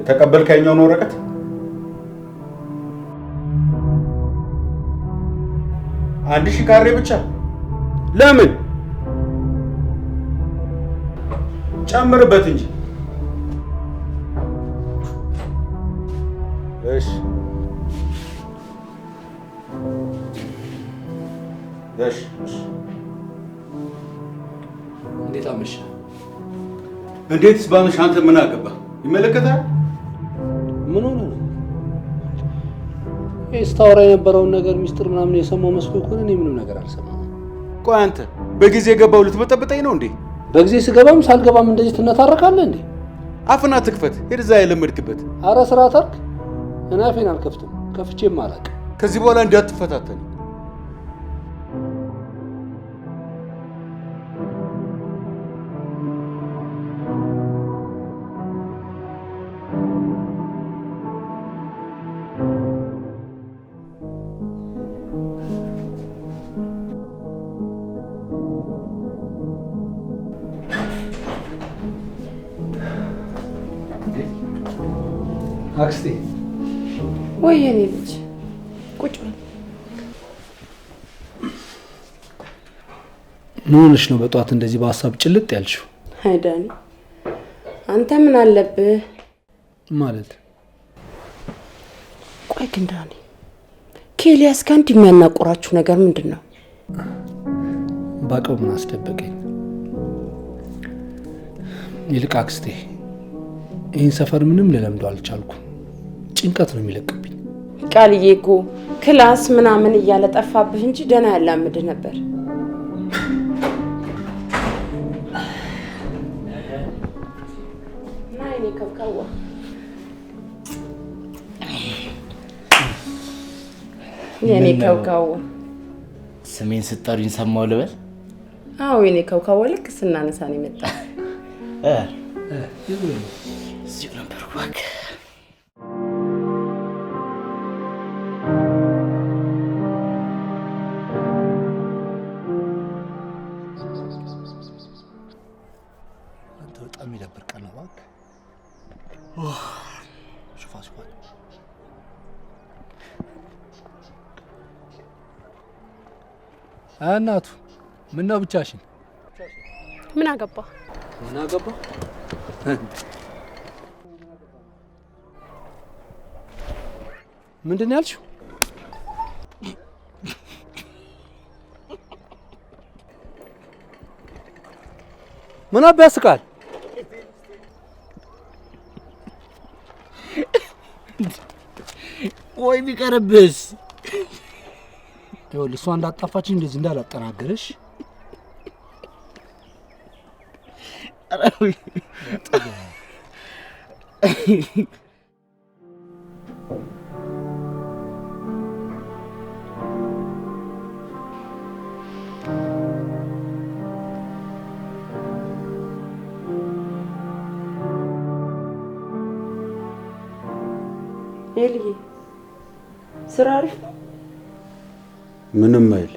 ተቀበልከኛውን ወረቀት? አንድ ሺህ ካሬ ብቻ? ለምን? ጨምርበት እንጂ። እሺ እሺ እሺ። እንዴት አመሽ? እንዴትስ ባመሽ? አንተ ምን አገባ? ይመለከታል? ምን ሆነ ነው? ስታወራ የነበረውን ነገር ሚስጥር ምናምን የሰማው መስሎ ከሆነ እኔ ምንም ነገር አልሰማም። ቆይ አንተ በጊዜ የገባው ልትበጠብጠኝ ነው እንዴ? በጊዜ ስገባም ሳልገባም እንደዚህ ትነታረካለህ እንዴ? አፍና ትክፈት። ሄድ እዛ የለመድክበት። አረ ስራ ታርክ። እኔ አፌን አልከፍትም፣ ከፍቼም አላውቅም። ከዚህ በኋላ እንዳትፈታተን። አክስቴ ወይ የኔ ልጅ ቁጭ በል። ምን ሆነሽ ነው በጠዋት እንደዚህ በሀሳብ ጭልጥ ያልሽው? አይ ዳኒ፣ አንተ ምን አለብህ ማለት? ቆይ ግን ዳኒ፣ ከኤልያስ ጋር እንዲህ የሚያናቆራችሁ ነገር ምንድን ነው? ባቀው ምን አስደበቀኝ? ይልቅ አክስቴ ይህን ሰፈር ምንም ልለምደው አልቻልኩም። ጭንቀት ነው የሚለቅብኝ። ቃልዬ እኮ ክላስ ምናምን እያለ ጠፋብህ እንጂ ደህና ያላምድህ ነበር። ናይኔ ከብካዋ የኔ ከብካዋ ስሜን ስጠሩኝ ሰማው ልበል? አዎ የኔ ከብካዋ ልክ ስናነሳ ነው የመጣ። እዚሁ ነበርኩ እባክህ። አንተ በጣም ይደብር ቀን ነው እባክህ። ሹፋስ ሆነ እናቱ ምን ነው ብቻሽን? ምን አገባ? ምን አገባ? ምንድን ነው ያልሽው? ምን አባስቃል? ወይ ቢቀርብስ? ይኸውልህ እሷ እንዳጣፋች እንደዚህ እንዳላጠናገረሽ። ኤልዬ ስራ አሪፍ ነው? ምንም አይል።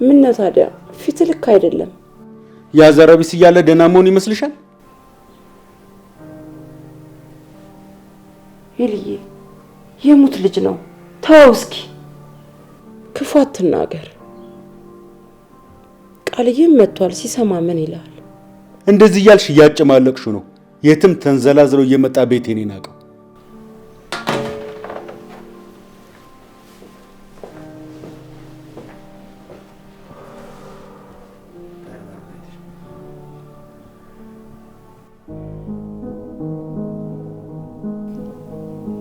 ምን ነው ታዲያ ፊት ልክ አይደለም። ያ ዘረቢስ እያለ ደህና መሆን ይመስልሻል? ኤልዬ የሙት ልጅ ነው፣ ተወው እስኪ። አትናገር። ቃልዬም መጥቷል። ሲሰማ ምን ይላል? እንደዚህ እያልሽ እያጨማለቅሹ ነው። የትም ተንዘላዝሎ እየመጣ ቤቴን ይናቀው።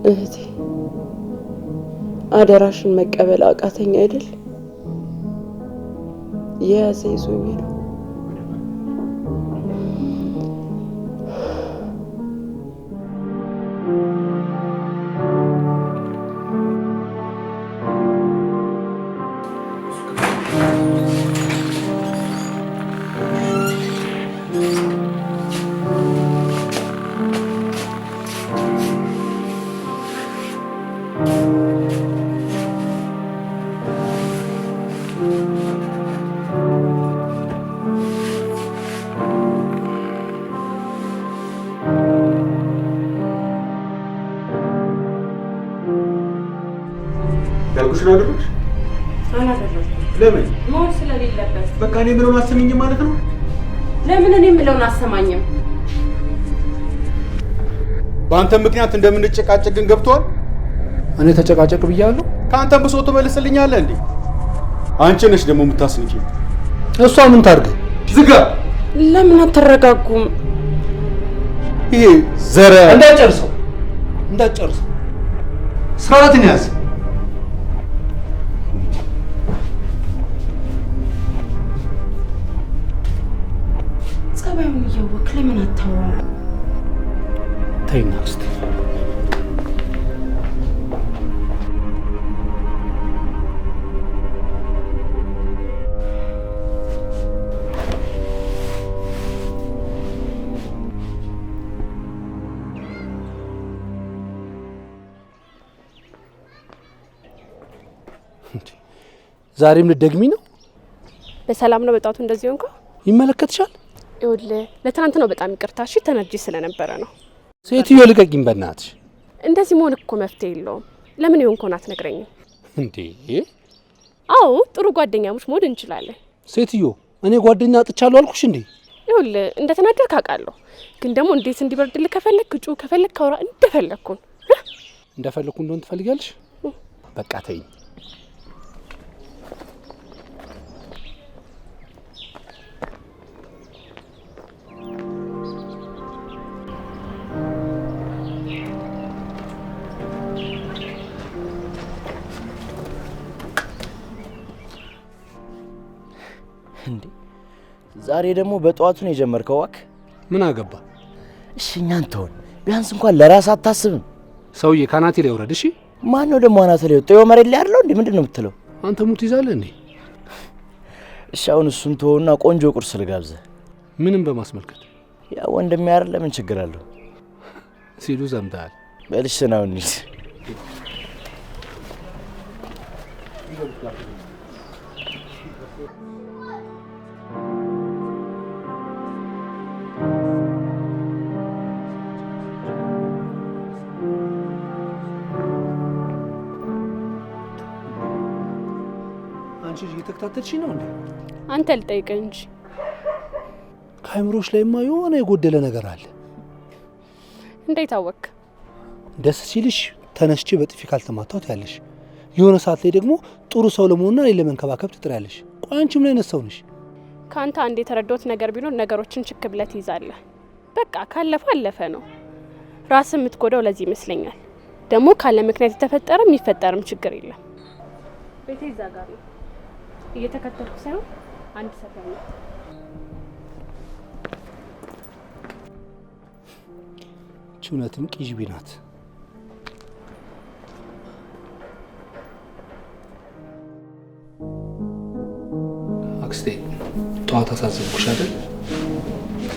እህቴ አደራሽን መቀበል አቃተኝ አይደል? የያዘ ይዞኝ ነው። ያልኩሽን አደረግሽ? አላደረኩም። ለምን? መሆን ስለሌለበት። በቃ እኔ የምለውን አሰሚኝም ማለት ነው? ለምን እኔ የምለውን አሰማኝም? በአንተ ምክንያት እንደምንጨቃጨቅ ግን ገብቷል? እኔ ተጨቃጨቅ ብያለሁ? ከአንተም ብሶ ትመልስልኛለህ እንዴ? አንቺ ነሽ ደግሞ የምታስንቂ። እሷ ምን ታርግ? ዝጋ። ለምን አትረጋጉም? ይሄ ዘረ እንዳጨርሰው ስርዓትን ያዝ። ጸባዩን እያወቅህ ለምን አታወራም? ተይኝ አክስቴ። ዛሬም ልትደግሚ ነው? በሰላም ነው በጣቱ እንደዚህ ሆንኩ? ይመለከትሻል? ይኸውልህ ለትናንት ነው በጣም ይቅርታ። እሺ ተነርጂ ስለነበረ ነው። ሴትዮ ልቀቂኝ በእናትሽ። እንደዚህ መሆን እኮ መፍትሄ የለውም። ለምን ይሆንኩን አትነግረኝም እንዴ? አዎ ጥሩ ጓደኛሞች መሆን እንችላለን። ሴትዮ እኔ ጓደኛ አጥቻለሁ አልኩሽ እንዴ? ይኸውልህ እንደተናደድክ አውቃለሁ፣ ግን ደግሞ እንዴት እንዲበርድልህ ከፈለክ ጩ፣ ከፈለክ አውራ፣ እንደፈለኩን እንደፈለኩ እንደሆነ ትፈልጊያለሽ? በቃ ተይኝ። እንዴ ዛሬ ደግሞ በጠዋቱ ነው የጀመርከው? ዋክ ምን አገባ? እሺ እኛን ተውን፣ ቢያንስ እንኳን ለራስ አታስብም? ሰውዬ ካናቴ ላይ ወረድ። እሺ ማን ነው ደግሞ አናተ ላይ ወጣው? መሬት ላይ አይደለው እንዴ? ምንድነው የምትለው? አንተ ሙት ይዛለህ እንዴ? እሺ አሁን እሱን ተውና ቆንጆ ቁርስ ልጋብዝህ። ምንም በማስመልከት ያ ወንድሜ አይደል? ለምን ችግር አለው ሲሉ ዘምተሃል። በልሽ ነው እንዴ? አንቺ እየተከታተልሽኝ ነው እንዴ? አንተ ልጠይቅህ እንጂ ከአይምሮሽ ላይማ የሆነ የጎደለ ነገር አለ። እንዴት አወቅ? ደስ ሲልሽ ተነስቼ በጥፊ ካልተማታሁት ያለሽ፣ የሆነ ሰዓት ላይ ደግሞ ጥሩ ሰው ለመሆንና እኔን ለመንከባከብ ትጥሪያለሽ። ቆይ አንቺ ምን አይነት ሰው ነሽ? ከአንተ አንድ የተረዳሁት ነገር ቢኖር ነገሮችን ችክ ብለህ ትይዛለህ። በቃ ካለፈ አለፈ ነው። ራስን የምትጎዳው ለዚህ ይመስለኛል። ደግሞ ካለ ምክንያት የተፈጠረ የሚፈጠርም ችግር የለም። ቤቴ እዛ ጋር ነው። እየተከተልኩ ሳይሆን አንድ ሰፈር ነው። እውነትም ቅዥቢ ናት። አክስቴ ጠዋት አሳዘንኩሽ አይደል?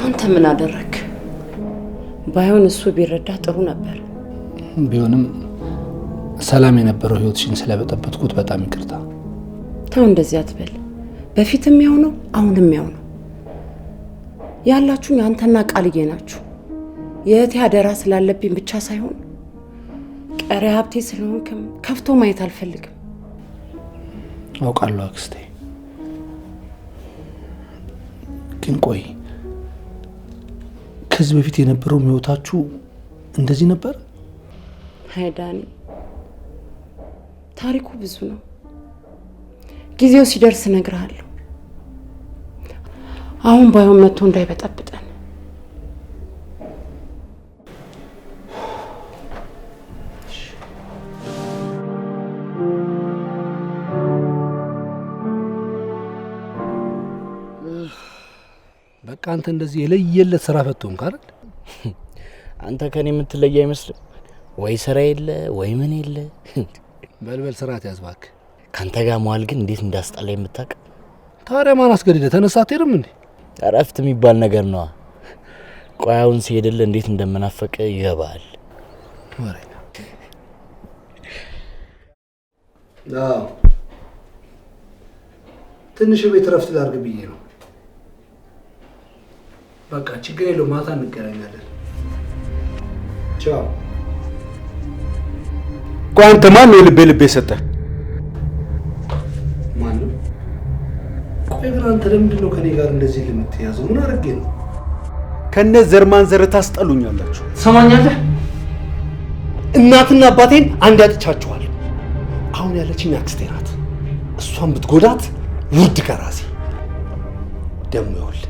አንተ ምን አደረክ? ባይሆን እሱ ቢረዳ ጥሩ ነበር። ቢሆንም ሰላም የነበረው ህይወትሽን ስለበጠበጥኩት በጣም ይቅርታ። ተው እንደዚህ አትበል። በፊትም ያው ነው፣ አሁንም ያው ነው። ያላችሁኝ አንተና ቃልዬ ናችሁ። የእህቴ አደራ ስላለብኝ ብቻ ሳይሆን ቀሪ ሀብቴ ስለሆንክም ከፍቶ ማየት አልፈልግም። አውቃለሁ አክስቴ። ግን ቆይ ከዚህ በፊት የነበረው ህይወታችሁ እንደዚህ ነበር? አይ ዳኒ፣ ታሪኩ ብዙ ነው። ጊዜው ሲደርስ እነግርሃለሁ። አሁን ባይሆን መጥቶ እንዳይበጠብጠን። በቃ አንተ እንደዚህ የለየለት ስራ ፈቶን ካለ አንተ ከኔ የምትለይ አይመስልም። ወይ ስራ የለ ወይ ምን የለ። በልበል ስርዓት ያዝባክ። ካንተ ጋር መዋል ግን እንዴት እንዳስጣላ የምታውቅ። ታዲያ ማን አስገድደ? ተነሳ አትሄድም እንዴ? እረፍት የሚባል ነገር ነዋ። ቆያውን ሲሄድልህ እንዴት እንደምናፈቀ ይገባል። ወሬኛ ትንሽ ቤት እረፍት ላድርግ ብዬ ነው። በቃ ችግር የለውም፣ ማታ እንገናኛለን። ቻው። ቆይ አንተ ማን ነው ልቤ የሰጠህ? ማንም? ቆይ ግን አንተ ለምንድን ነው ከኔ ጋር እንደዚህ የምትያዘው? ምን አድርጌ ነው? ከነ ዘር ማንዘር ታስጠሉኛላችሁ። ትሰማኛለህ? እናትና አባቴን አንድ ያጥቻቸዋለሁ። አሁን ያለችኝ አክስቴ ናት። እሷን ብትጎዳት ውርድ ከራሴ ደሞ ይኸውልህ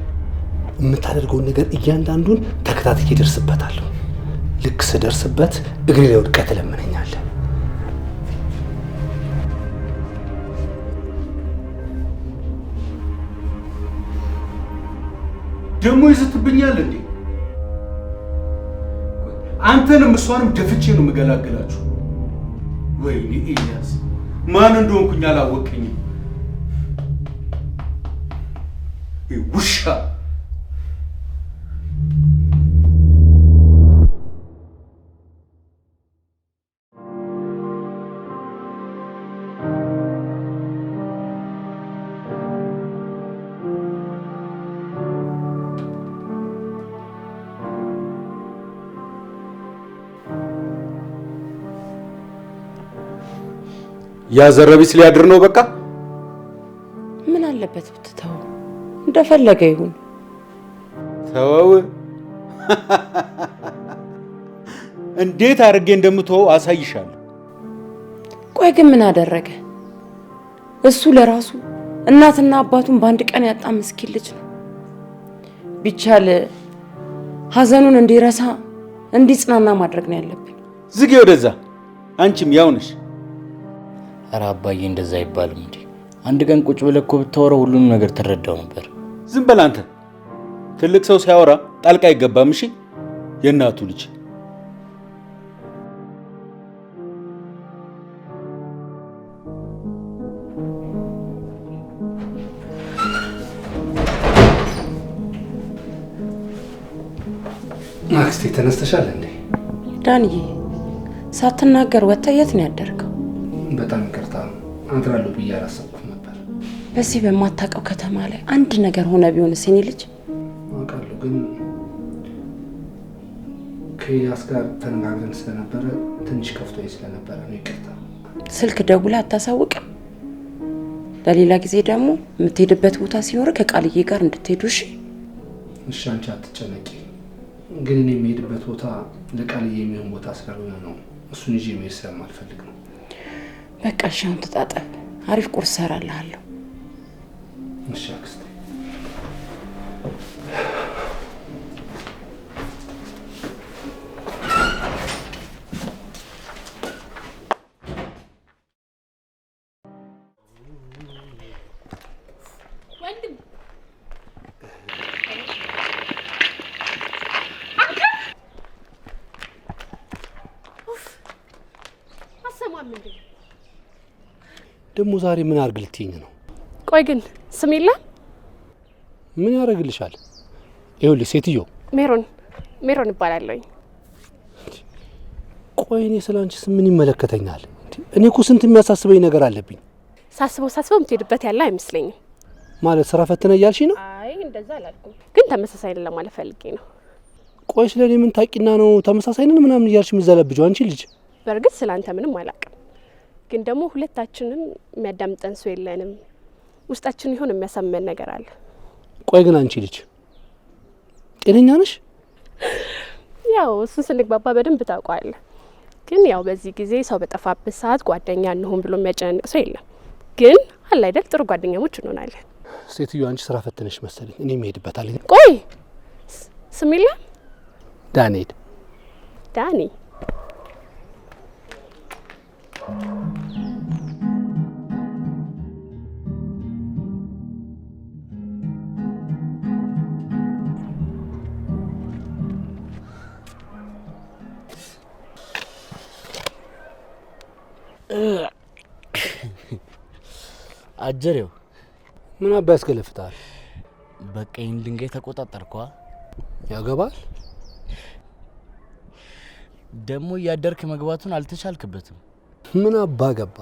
የምታደርገውን ነገር እያንዳንዱን ተከታትዬ እደርስበታለሁ። ልክ ስደርስበት እግሬ ላይ ወድቀህ ትለምነኛለህ። ደሞ ይዝትብኛል እንዴ? አንተንም እሷንም ደፍቼ ነው የምገላገላችሁ። ወይኔ ኤልያስ፣ ማን እንደሆንኩኝ አላወቀኝም። ውሻ ያዘረቢስ ሊያድር ነው። በቃ ምን አለበት ብትተው? እንደፈለገ ይሁን። ተወው። እንዴት አድርጌ እንደምትወው አሳይሻለሁ። ቆይ ግን ምን አደረገ? እሱ ለራሱ እናትና አባቱን በአንድ ቀን ያጣ ምስኪን ልጅ ነው። ቢቻል ሀዘኑን እንዲረሳ እንዲጽናና ማድረግ ነው ያለብን። ዝጌ ወደዛ። አንቺም ያው ነሽ። ኧረ አባዬ እንደዛ አይባልም እንዴ። አንድ ቀን ቁጭ ብለህ እኮ ብታወራው ሁሉንም ነገር ትረዳው ነበር። ዝም በል አንተ። ትልቅ ሰው ሲያወራ ጣልቃ አይገባም። እሺ የእናቱ ልጅ። አክስቴ ተነስተሻል እንዴ? ዳንዬ ሳትናገር ወጥተህ የት ነው ያደርከው? በጣም ይቅርታ፣ አድራለሁ ብዬ አላሰብኩም ነበር። በዚህ በማታውቀው ከተማ ላይ አንድ ነገር ሆነ ቢሆንስ? የኔ ልጅ አውቃለሁ፣ ግን ከያስ ጋር ተነጋግረን ስለነበረ ትንሽ ከፍቶኝ ስለነበረ ነው። ይቅርታ። ስልክ ደውላ አታሳውቅም? ለሌላ ጊዜ ደግሞ የምትሄድበት ቦታ ሲኖር ከቃልዬ ጋር እንድትሄዱ። እሺ? እሺ፣ አንቺ አትጨነቂ። ግን እኔ የሚሄድበት ቦታ ለቃልዬ የሚሆን ቦታ ስላልሆነ ነው። እሱን ይዤ መሄድ ስለማልፈልግ ነው። በቃ እሺ፣ አሁን ተጣጣብ። አሪፍ ቁርስ እሰራልሃለሁ። እሺ አክስቴ። ወንድም አሰማም እንዴ? ደግሞ ዛሬ ምን አርግ ልትይኝ ነው? ቆይ ግን ስም የለም? ምን ያደርግልሻል? ይኸውልሽ ሴትዮ፣ ሜሮን እባላለሁ። ቆይ እኔ ስላንቺ ምን ይመለከተኛል? እኔ እኮ ስንት የሚያሳስበኝ ነገር አለብኝ። ሳስበው የምትሄድበት ያለ አይመስለኝም። ማለት ስራ ፈተነ እያልሽ ነው? አይ እንደዛ አላልኩም፣ ግን ተመሳሳይ ነን ለማለት ፈልጌ ነው። ቆይ ስለኔ ምን ታቂና ነው ተመሳሳይ ነን ምናምን እያልሽ የምዘለብጂው አንቺ ልጅ? በእርግጥ ስላንተ ምንም አላውቅም፣ ግን ደግሞ ሁለታችንም የሚያዳምጠን ሰው የለንም። ውስጣችን ይሆን የሚያሳመን ነገር አለ። ቆይ ግን አንቺ ልጅ ጤነኛ ነሽ? ያው እሱን ስንግባባ በደንብ ታውቀዋለህ። ግን ያው በዚህ ጊዜ ሰው በጠፋበት ሰዓት ጓደኛ እንሁን ብሎ የሚያጨናንቅ ሰው የለም። ግን አለ አይደል ጥሩ ጓደኛሞች እንሆናለን። ሴትዮ አንቺ ስራ ፈትነሽ መሰለኝ። እኔ መሄድበታለሁ። ቆይ ስሚላ ዳንኤል ዳኒ አጀሬው ምን አባ ያስከለፍታል? በቃ ይህን ድንጋይ ተቆጣጠርኳ። ያገባል ደግሞ እያደርክ መግባቱን አልተቻልክበትም። ምን አባ ገባ?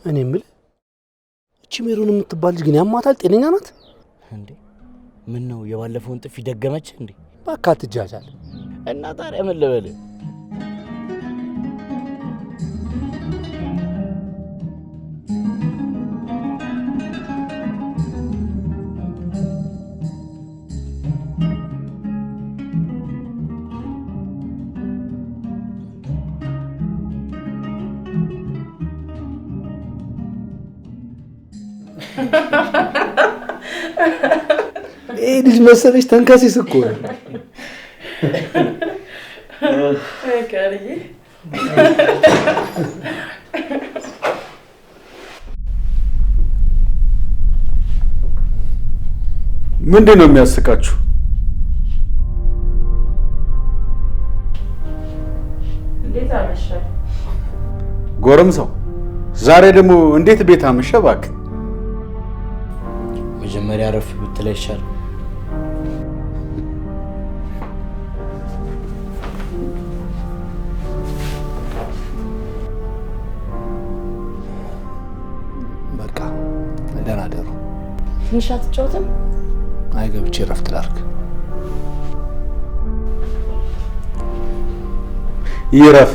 እኔ የምልህ እቺ ሜሮን የምትባል ልጅ ግን ያማታል? ጤነኛ ናት እንዴ? ምን ነው የባለፈውን ጥፊ ደገመች እንዴ? ባካ ትጃጃል እና ታዲያ ምን ልበልህ? ይህ ልጅ መሰለሽ ተንከሲስ እኮ ነው። ምንድን ነው የሚያስቃችሁ? እንዴት አመሸ ጎረምሳው? ዛሬ ደግሞ እንዴት ቤት አመሸ? እባክህ መጀመሪያ ረፍ ብትል ይሻል። በቃ ደህና ደሩ። ትንሽ አትጫወትም? አይ ገብቼ ረፍት ላድርግ። ይረፍ።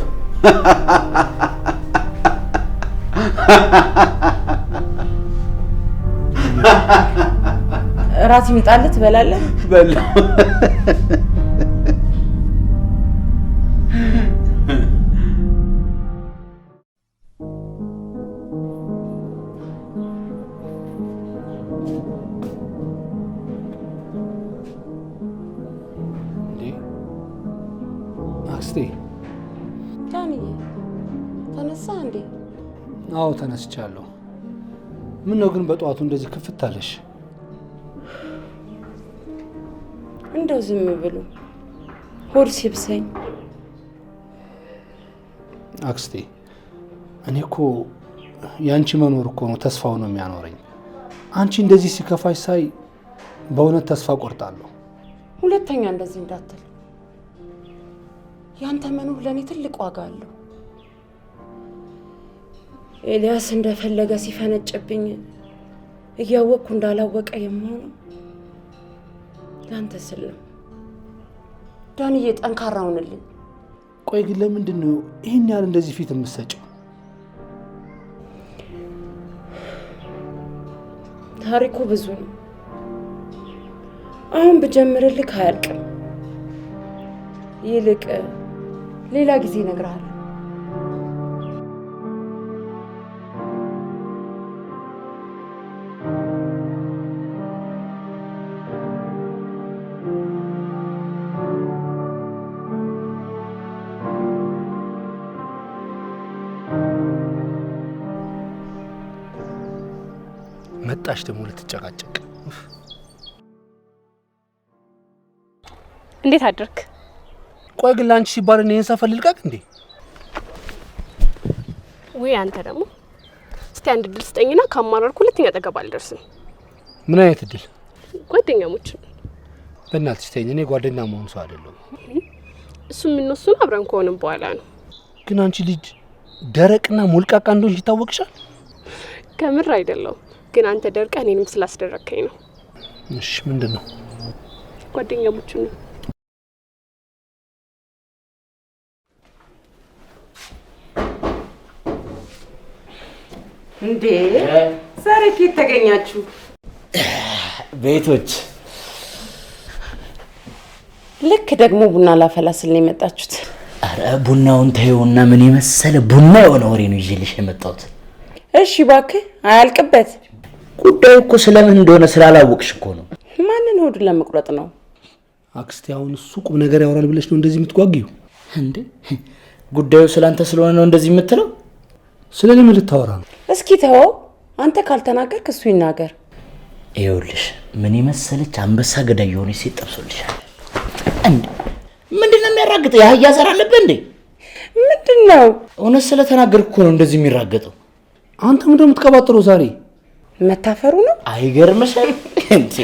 እራት ይምጣልህ ትበላለህ? በላው። አክስቴ ዳንዬ ተነሳ እንዴ? አዎ ተነስቻለሁ። ምን ነው ግን በጠዋቱ እንደዚህ ክፍት አለሽ? እንደው ዝም ብሎ ሆድ ሲብሰኝ። አክስቴ እኔ እኮ ያንቺ መኖር እኮ ነው ተስፋው ነው የሚያኖረኝ። አንቺ እንደዚህ ሲከፋሽ ሳይ በእውነት ተስፋ ቆርጣለሁ። ሁለተኛ እንደዚህ እንዳትል። ያንተ መኖር ለኔ ትልቅ ዋጋ አለው። ኤልያስ እንደፈለገ ሲፈነጭብኝ እያወቅኩ እንዳላወቀ የምሆነው ላንተ ስል ነው። ዳንዬ ጠንካራ ሁንልኝ። ቆይ ግን ለምንድን ነው ይህን ያህል እንደዚህ ፊት የምትሰጪው? ታሪኩ ብዙ ነው። አሁን ብጀምርልህ አያልቅም። ይልቅ ሌላ ጊዜ እነግርሃለሁ። መጣሽ ደግሞ ልትጨቃጨቅ። እንዴት አድርክ? ቆይ ግን ለአንቺ ሲባል እኔን ሰፈር ልልቀቅ እንዴ? ወይ አንተ ደግሞ እስቲ አንድ እድል ስጠኝና ካማረርኩ ሁለተኛ አጠገብ አልደርስም። ምን አይነት እድል? ጓደኛሞች በእናትሽ ተይኝ። እኔ ጓደኛ መሆን ሰው አይደለሁም። እሱ የምንወስኑ አብረን ከሆንም በኋላ ነው። ግን አንቺ ልጅ ደረቅና ሞልቃቃ እንደሆንሽ ይታወቅሻል። ከምር አይደለሁም፣ ግን አንተ ደርቀህ እኔንም ስላስደረከኝ ነው። እሺ ምንድን ነው? ጓደኛሞች ነው። እንዴ ዛሬ ከየት ተገኛችሁ? ቤቶች ልክ ደግሞ ቡና ላፈላስል ነው የመጣችሁት። አረ ቡናውን ተይውና ምን የመሰለ ቡና የሆነ ወሬ ነው ይዤልሽ የመጣሁት። እሺ እባክህ አያልቅበት። ጉዳዩ እኮ ስለምን እንደሆነ ስላላወቅሽ እኮ ነው። ማንን ሆድ ለመቁረጥ ነው? አክስቴ አሁን እሱ ቁም ነገር ያወራል ብለሽ ነው እንደዚህ የምትጓጊው? እንዴ ጉዳዩ ስላንተ ስለሆነ ነው እንደዚህ የምትለው? ስለኔ ምን ልታወራ ነው? እስኪ ተወው። አንተ ካልተናገርክ እሱ ይናገር። ይኸውልሽ ምን የመሰለች አንበሳ ገዳይ የሆነች ሴት ጠብሶልሻል። እንዴ ምንድነው የሚያራግጠው? ያህያ ዘር አለበት እንዴ? ምንድነው? እውነት ስለተናገርኩ እኮ ነው እንደዚህ የሚራገጠው። አንተ ምንድነው የምትቀባጥረው ዛሬ? መታፈሩ ነው? አይገርምሽም እንዴ?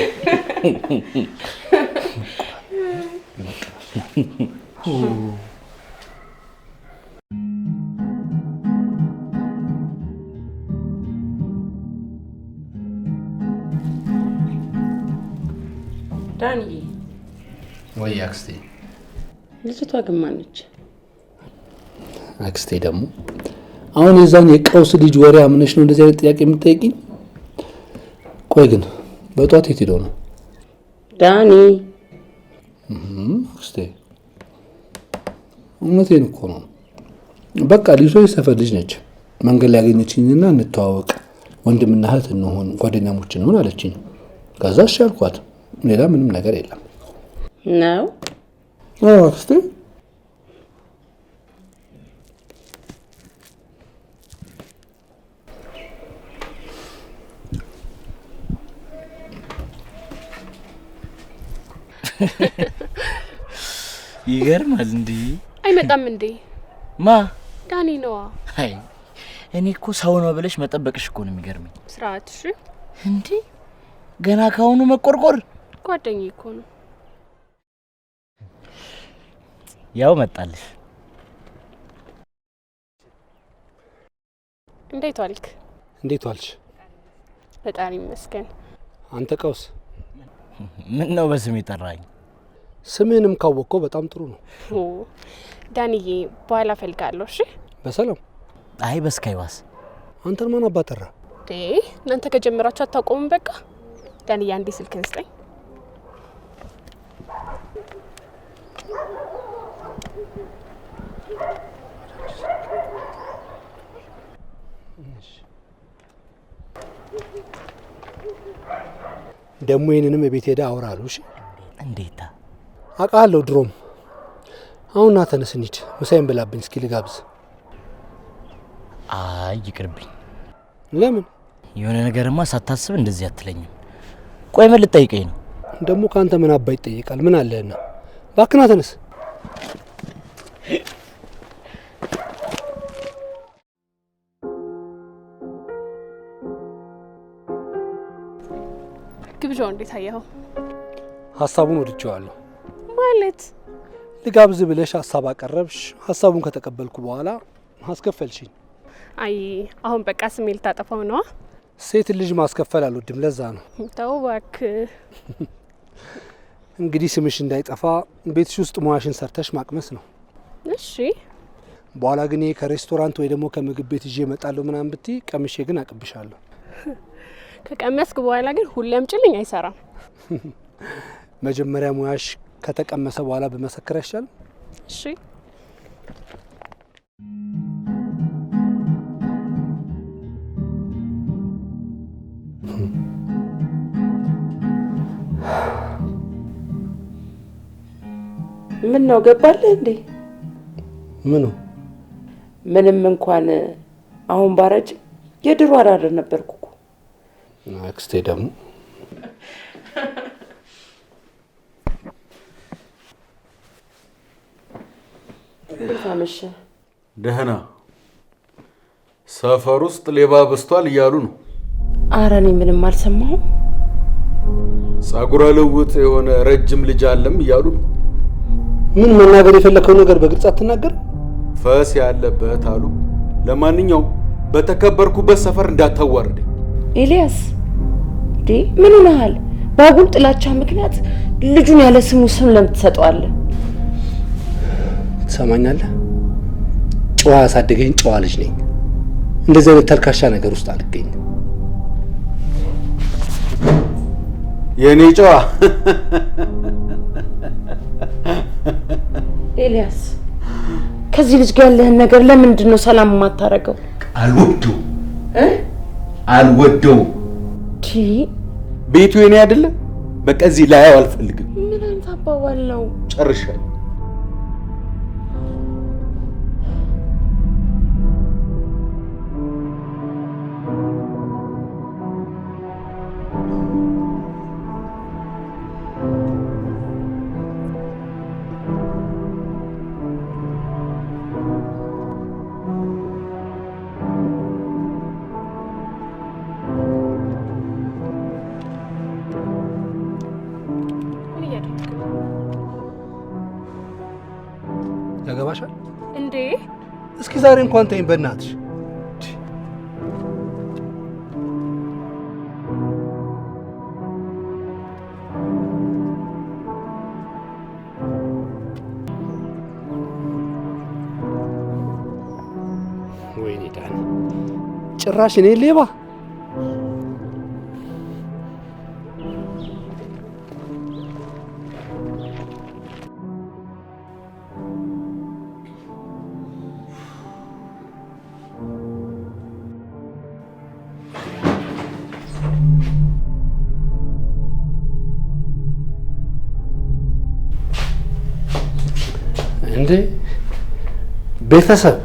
ዳንዬ ወይ አክስቴ። ልጅቷ ግን ማነች? አክስቴ ደግሞ አሁን የዛን የቀውስ ልጅ ወሬ አምነሽ ነው እንደዚህ አይነት ጥያቄ የምትጠይቂኝ? ቆይ ግን በጧት የት ሄደው ነው? ዳኒ አክስቴ እውነቴን እኮ ነው። በቃ ልጅቷ የሰፈር ልጅ ነች። መንገድ ላይ ያገኘችኝና እንተዋወቅ፣ ወንድምና እህት እንሆን፣ ጓደኛሞች እንሆን አለችኝ። ከዛ እሺ አልኳት። ሌላ ምንም ነገር የለም ነው? አዎ አክስቴ። ይገርማል እንዴ? አይመጣም እንዴ? ማ ዳኒ ነዋ። አይ እኔ እኮ ሰው ነው ብለሽ መጠበቅሽ እኮ ነው የሚገርመኝ። ስርዓት እሺ። እንዴ ገና ካሁኑ መቆርቆር። ጓደኛዬ እኮ ነው። ያው መጣልሽ። እንዴት ዋልክ? እንዴት ዋልሽ? ፈጣሪ ይመስገን። አንተ ቀውስ ምን ነው በስሜ ጠራኝ? ስምህንም ካወቅከው በጣም ጥሩ ነው። ዳንዬ በኋላ እፈልጋለሁ። እሺ በሰላም። አይ በስካይዋስ። አንተን ማን አባጠራ? እናንተ ከጀመራችሁ አታቆሙም። በቃ ዳንዬ አንዴ ስልክህን ስጠኝ። ደግሞ ይሄንንም ቤት ሄዳ አውራሉ። እሺ እንዴታ አውቃለሁ ድሮም። አሁን ና ተነስ እንሂድ፣ ምሳዬን ብላብኝ እስኪ ልጋብዝ። አይ ይቅርብኝ። ለምን? የሆነ ነገርማ ሳታስብ እንደዚህ አትለኝም። ቆይ ምን ልጠይቀኝ ነው? ደግሞ ካንተ ምን አባ ይጠይቃል? ምን አለህና? እባክህ ና ተነስ። ግብዣው እንዴት አየኸው? ሀሳቡን ወድጄዋለሁ። ማለት ልጋብዝ ብለሽ ሀሳብ አቀረብሽ። ሀሳቡን ከተቀበልኩ በኋላ አስከፈልሽኝ። አይ አሁን በቃ ስሜ ልታጠፋው ነዋ። ሴት ልጅ ማስከፈል አልወድም፣ ለዛ ነው። ተው እባክህ። እንግዲህ ስምሽ እንዳይጠፋ ቤትሽ ውስጥ ሙያሽን ሰርተሽ ማቅመስ ነው። እሺ። በኋላ ግን ከሬስቶራንት ወይ ደግሞ ከምግብ ቤት ይዤ እመጣለሁ ምናምን ብትይ ቀምሼ ግን አቅብሻለሁ። ከቀመስክ በኋላ ግን ሁሌም ጭልኝ አይሰራም። መጀመሪያ ሙያሽ ከተቀመሰ በኋላ በመሰከር አይሻልም? እሺ። ምን ነው ገባልህ እንዴ? ምኑ? ምንም እንኳን አሁን ባረጅ የድሮ አራዳ ነበርኩ እኮ። አክስቴ ደግሞ እንዴት አመሸ? ደህና። ሰፈር ውስጥ ሌባ በዝቷል እያሉ ነው። ኧረ እኔ ምንም አልሰማሁም። ጸጉረ ልውጥ የሆነ ረጅም ልጅ አለም እያሉ ነው። ምን መናገር የፈለከው ነገር በግልጽ አትናገር? ፈስ ያለበት አሉ። ለማንኛውም በተከበርኩበት ሰፈር እንዳታዋርደኝ። ኤልያስ ምን ሆነሃል? በአጉል ጥላቻ ምክንያት ልጁን ያለ ስሙ ስም ለምን ትሰጠዋለህ? ትሰማኛለህ? ጨዋ ያሳደገኝ ጨዋ ልጅ ነኝ። እንደዚህ አይነት ተልካሻ ነገር ውስጥ አልገኝም። የኔ ጨዋ ኤልያስ፣ ከዚህ ልጅ ጋር ያለህን ነገር ለምንድን ነው ሰላም የማታረገው? አልወደው ቤቱ የኔ አይደለ? በቃ እዚህ ላያው አልፈልግም። ምን አይነት አባባል ነው? ጨርሻለሁ። ያገባሻል እንዴ? እስኪ ዛሬ እንኳን ተይኝ በእናትሽ። ወይኔ ዳኒ፣ ጭራሽ እኔ ሌባ! እንዴ ቤተሰብ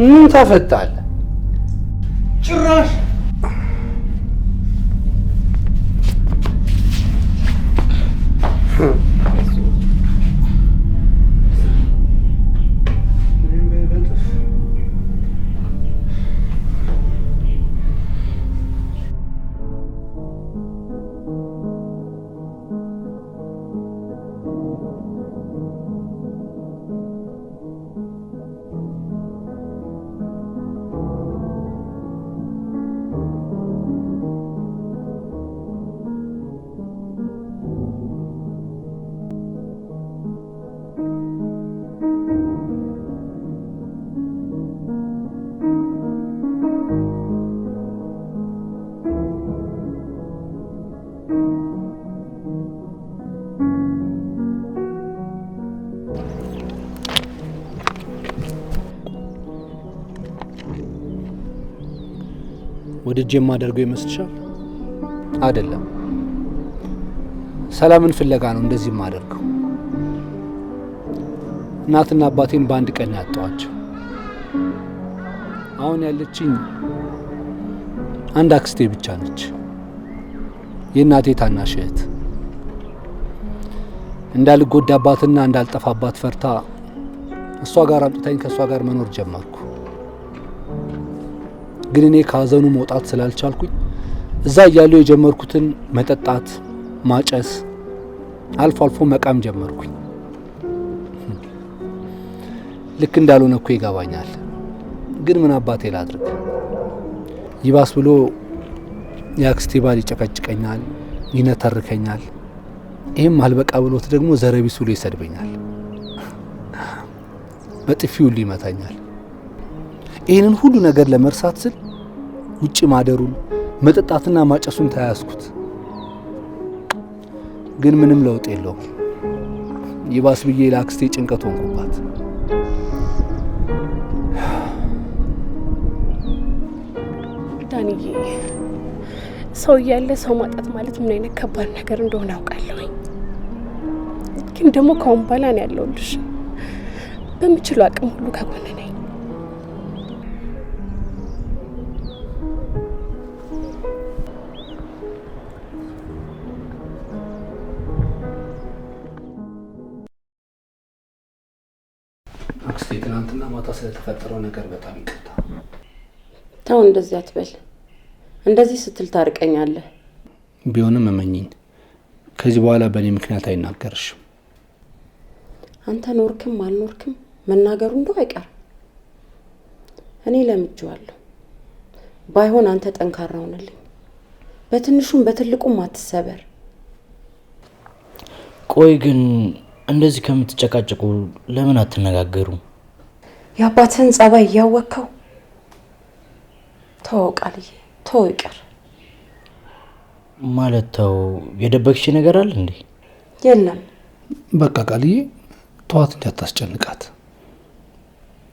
ምን ታፈጣለ? ጭራሽ ወድጄ የማደርገው ይመስልሻል? አይደለም። ሰላምን ፍለጋ ነው እንደዚህ የማደርገው። እናትና አባቴን በአንድ ቀን ያጣዋቸው። አሁን ያለችኝ አንድ አክስቴ ብቻ ነች፣ የእናቴ ታናሽ እህት። እንዳልጎዳባትና እንዳልጠፋባት ፈርታ እሷ ጋር አምጥታኝ ከእሷ ጋር መኖር ጀመርኩ። ግን እኔ ከሀዘኑ መውጣት ስላልቻልኩኝ እዛ እያለሁ የጀመርኩትን መጠጣት፣ ማጨስ፣ አልፎ አልፎ መቃም ጀመርኩኝ። ልክ እንዳልሆነ እኮ ይገባኛል። ግን ምን አባቴ ላድርግ? ይባስ ብሎ የአክስቴ ባል ይጨቀጭቀኛል፣ ይነተርከኛል። ይህም አልበቃ ብሎት ደግሞ ዘረቢስ ብሎ ይሰድበኛል፣ በጥፊ ሁሉ ይመታኛል። ይህንን ሁሉ ነገር ለመርሳት ስል ውጭ ማደሩን መጠጣትና ማጨሱን ተያያዝኩት። ግን ምንም ለውጥ የለውም። ይባስ ብዬ ለአክስቴ ጭንቀት ሆንኩባት። ዳንዬ፣ ሰው እያለ ሰው ማጣት ማለት ምን አይነት ከባድ ነገር እንደሆነ አውቃለሁኝ። ግን ደግሞ ከአሁን በኋላ ነው ያለሁልሽ። በምችለው አቅም ሁሉ ከጎን ነኝ። አክስቴ፣ ትናንትና ማታ ስለተፈጠረው ነገር በጣም ይቅርታ። ተው፣ እንደዚህ አትበል። እንደዚህ ስትል ታርቀኛለህ። ቢሆንም እመኚኝ፣ ከዚህ በኋላ በእኔ ምክንያት አይናገርሽም። አንተ ኖርክም አልኖርክም መናገሩ እንደው አይቀርም። እኔ ለምጄዋለሁ። ባይሆን አንተ ጠንካራ ሆነልኝ። በትንሹም በትልቁም አትሰበር። ቆይ ግን እንደዚህ ከምትጨቃጨቁ ለምን አትነጋገሩ? የአባትህን ጸባይ እያወቅከው ተው ቃልዬ፣ ተው ይቅር። ማለት ተው የደበቅሽ ነገር አለ እንዴ? የለም በቃ ቃልዬ ተዋት፣ እንዳታስጨንቃት።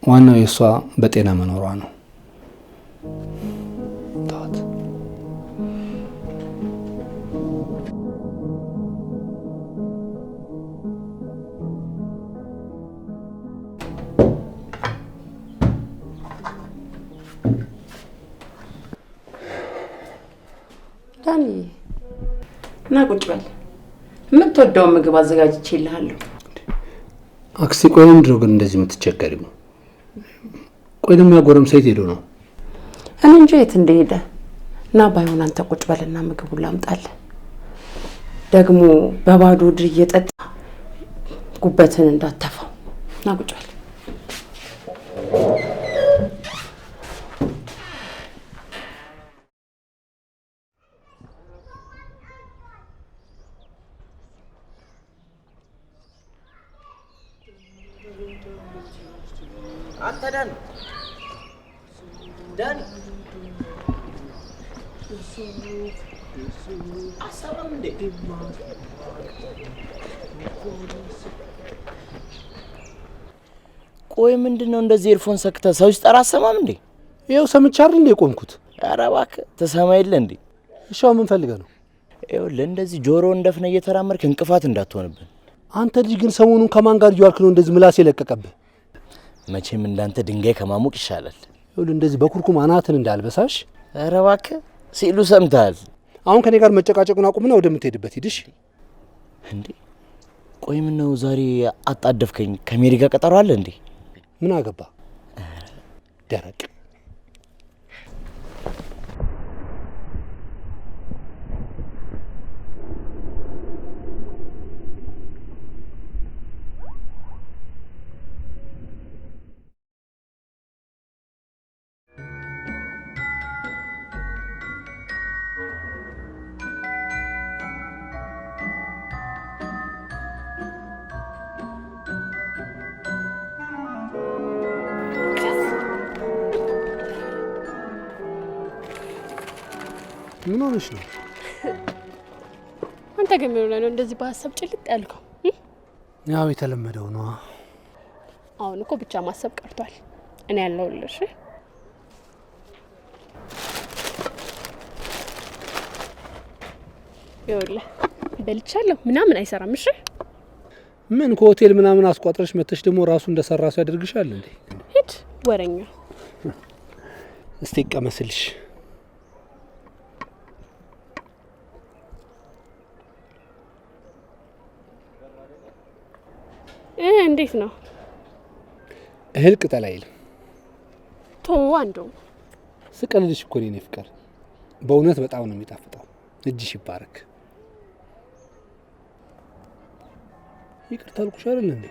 ዋናው የእሷ በጤና መኖሯ ነው። ተዋት። ዳኒ ና ቁጭ በል። የምትወደውን ምግብ አዘጋጅቼልሃለሁ። አክስቴ ቆይ ምንድን ነው ግን እንደዚህ የምትቸገሪው? ቆይ ደግሞ ያ ጎረምሳ የት ሄዶ ነው? እኔ እንጃ የት እንደሄደ። ና ባይሆን አንተ ቁጭ በልና ምግቡን ላምጣልህ። ደግሞ በባዶ እግር እየጠጣ ጉበትን እንዳተፋው። ና ቁጭ በል። አንተ ዳኒ ዳኒ አሰማም እንዴ? ቆይ ምንድነው እንደዚህ ኤርፎን ሰክተህ ሰው ሲጠራ አሰማም እንዴ? ይኸው ሰምቼ አይደል እንዴ ቆምኩት? ኧረ እባክህ ተሰማ የለ እንዴ? እሺ ምን ፈልገህ ነው? ይኸውልህ እንደዚህ ጆሮ እንደፍነ እየተራመድክ እንቅፋት እንዳትሆንብን። አንተ ልጅ ግን ሰሞኑን ከማን ጋር እየዋልክ ነው እንደዚህ ምላስ የለቀቀብህ? መቼም እንዳንተ ድንጋይ ከማሙቅ ይሻላል። ይኸውልህ እንደዚህ በኩርኩም አናትን እንዳልበሳሽ። ኧረ እባክህ ሲሉ ሰምተሃል? አሁን ከኔ ጋር መጨቃጨቁን አቁምና ወደምትሄድበት ሂድሽ። እንዴ ቆይ ምን ነው ዛሬ አጣደፍከኝ? ከሜሪ ጋር ቀጠሮ አለ እንዴ? ምን አገባ ደረቅ። ምን ሆነሽ ነው? አንተ ግን ምን ሆነህ ነው እንደዚህ በሀሳብ ጭልጥ ያልከው? ያው የተለመደው ነው። አሁን እኮ ብቻ ማሰብ ቀርቷል። እኔ ያለሁልሽ። ይኸውልህ በልቻለሁ ምናምን አይሰራም። እሺ ምን ከሆቴል ምናምን አስቋጥረሽ መተሽ ደግሞ ራሱ እንደሰራ ሰው ያደርግሻል እንዴ? ሂድ ወረኛ። እስቲ ቀመስልሽ። እንዴት ነው? እህል ቅጠል አይልም። ተው አንዱ ስቀልልሽ እኮ ነው ፍቅር። በእውነት በጣም ነው የሚጣፍጠው። እጅሽ ይባረክ። ይቅርታ አልኩሽ አይደል እንዴ?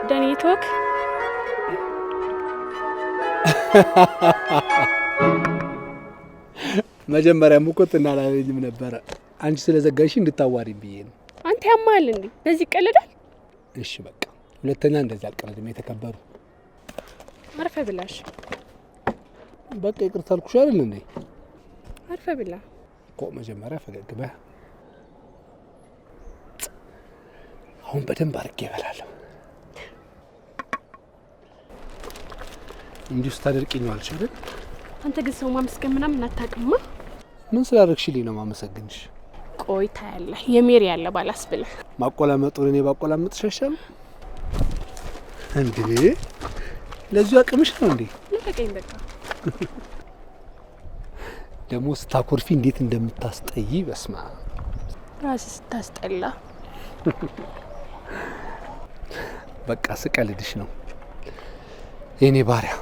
ዳኒ ቶክ መጀመሪያም እኮ ትናላለኝም ነበረ። አንቺ ስለዘጋሽ እንድታዋሪኝ ብዬ ነው። አንተ ያማል እንዴ? በዚህ ቀልዳል? እሺ በቃ ሁለተኛ እንደዚህ አልቀለድም። የተከበሩ አርፈ ብላሽ። በቃ ይቅርታ አልኩሽ አይደል እንዴ? አርፈ ብላ እኮ መጀመሪያ ፈገግ በይ። አሁን በደንብ አድርጌ እበላለሁ። እንዲሁ ስታደርቂኝ ዋልሽ አይደል? አንተ ግን ሰው ማመስገን ምናምን አታውቅማ። ምን ስላደረግሽልኝ ነው ማመሰግንሽ? ቆይ ታያለህ። የሜሪ ያለ ባላስብልህ ማቆላመጡን እኔ ባቆላመጥ ሸሻል እንዴ? ለዚሁ አቅምሽ ነው እንዴ? ልቀቀኝ በቃ። ደግሞ ስታኮርፊ እንዴት እንደምታስጠይ በስማ ራስ ስታስጠላ። በቃ ስቀልድሽ ነው የኔ ባሪያ።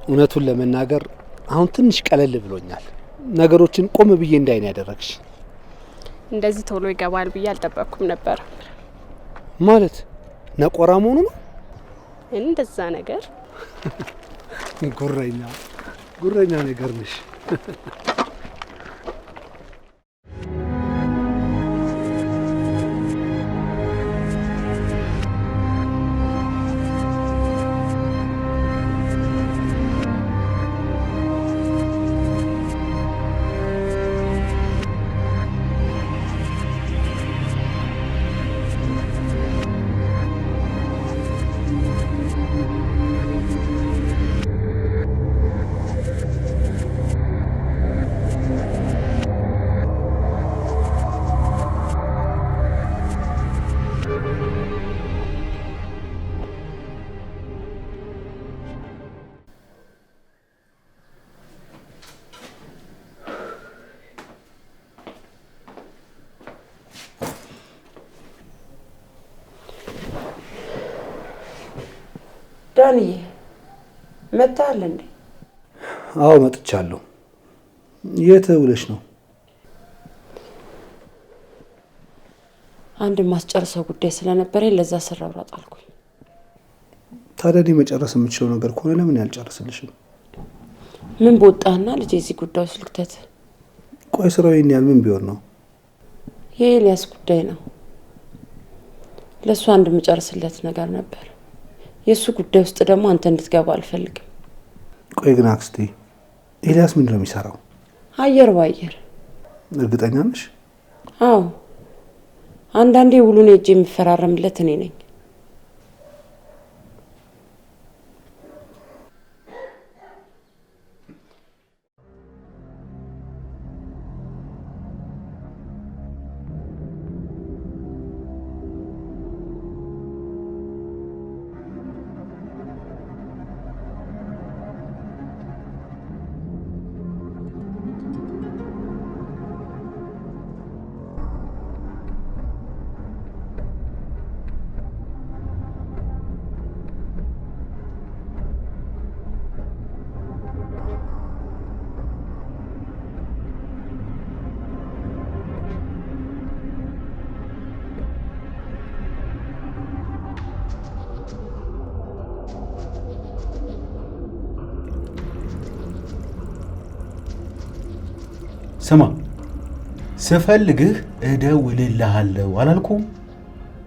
እውነቱን ለመናገር አሁን ትንሽ ቀለል ብሎኛል። ነገሮችን ቆም ብዬ እንዳይን ያደረግሽ። እንደዚህ ቶሎ ይገባል ብዬ አልጠበቅኩም ነበር። ማለት ነቆራ መሆኑ ነው እንደዛ ነገር ጉረኛ ነገር ነሽ። ዳንዬ መጣል እንዴ? አዎ መጥቻለሁ። የት ውለሽ ነው? አንድ ማስጨርሰው ጉዳይ ስለነበረኝ ለዛ ስራውራጥ አልኩኝ። ታዲያ እኔ መጨረስ የምችለው ነገር ከሆነ ለምን ያልጨርስልሽም? ምን በወጣና ልጅ እዚህ ጉዳይ ውስጥ ልክተት? ቆይ ስራው ይሄን ያህል ምን ቢሆን ነው? የኤልያስ ጉዳይ ነው። ለሱ አንድ የምጨርስለት ነገር ነበር። የሱ ጉዳይ ውስጥ ደግሞ አንተ እንድትገባ አልፈልግም። ቆይ ግን አክስቴ ኤልያስ ምንድን ነው የሚሰራው? አየር ባየር። እርግጠኛ ነሽ? አዎ፣ አንዳንዴ ውሉን እጄ የምፈራረምለት እኔ ነኝ። ስማ ስፈልግህ እደውልልሃለሁ አላልኩም?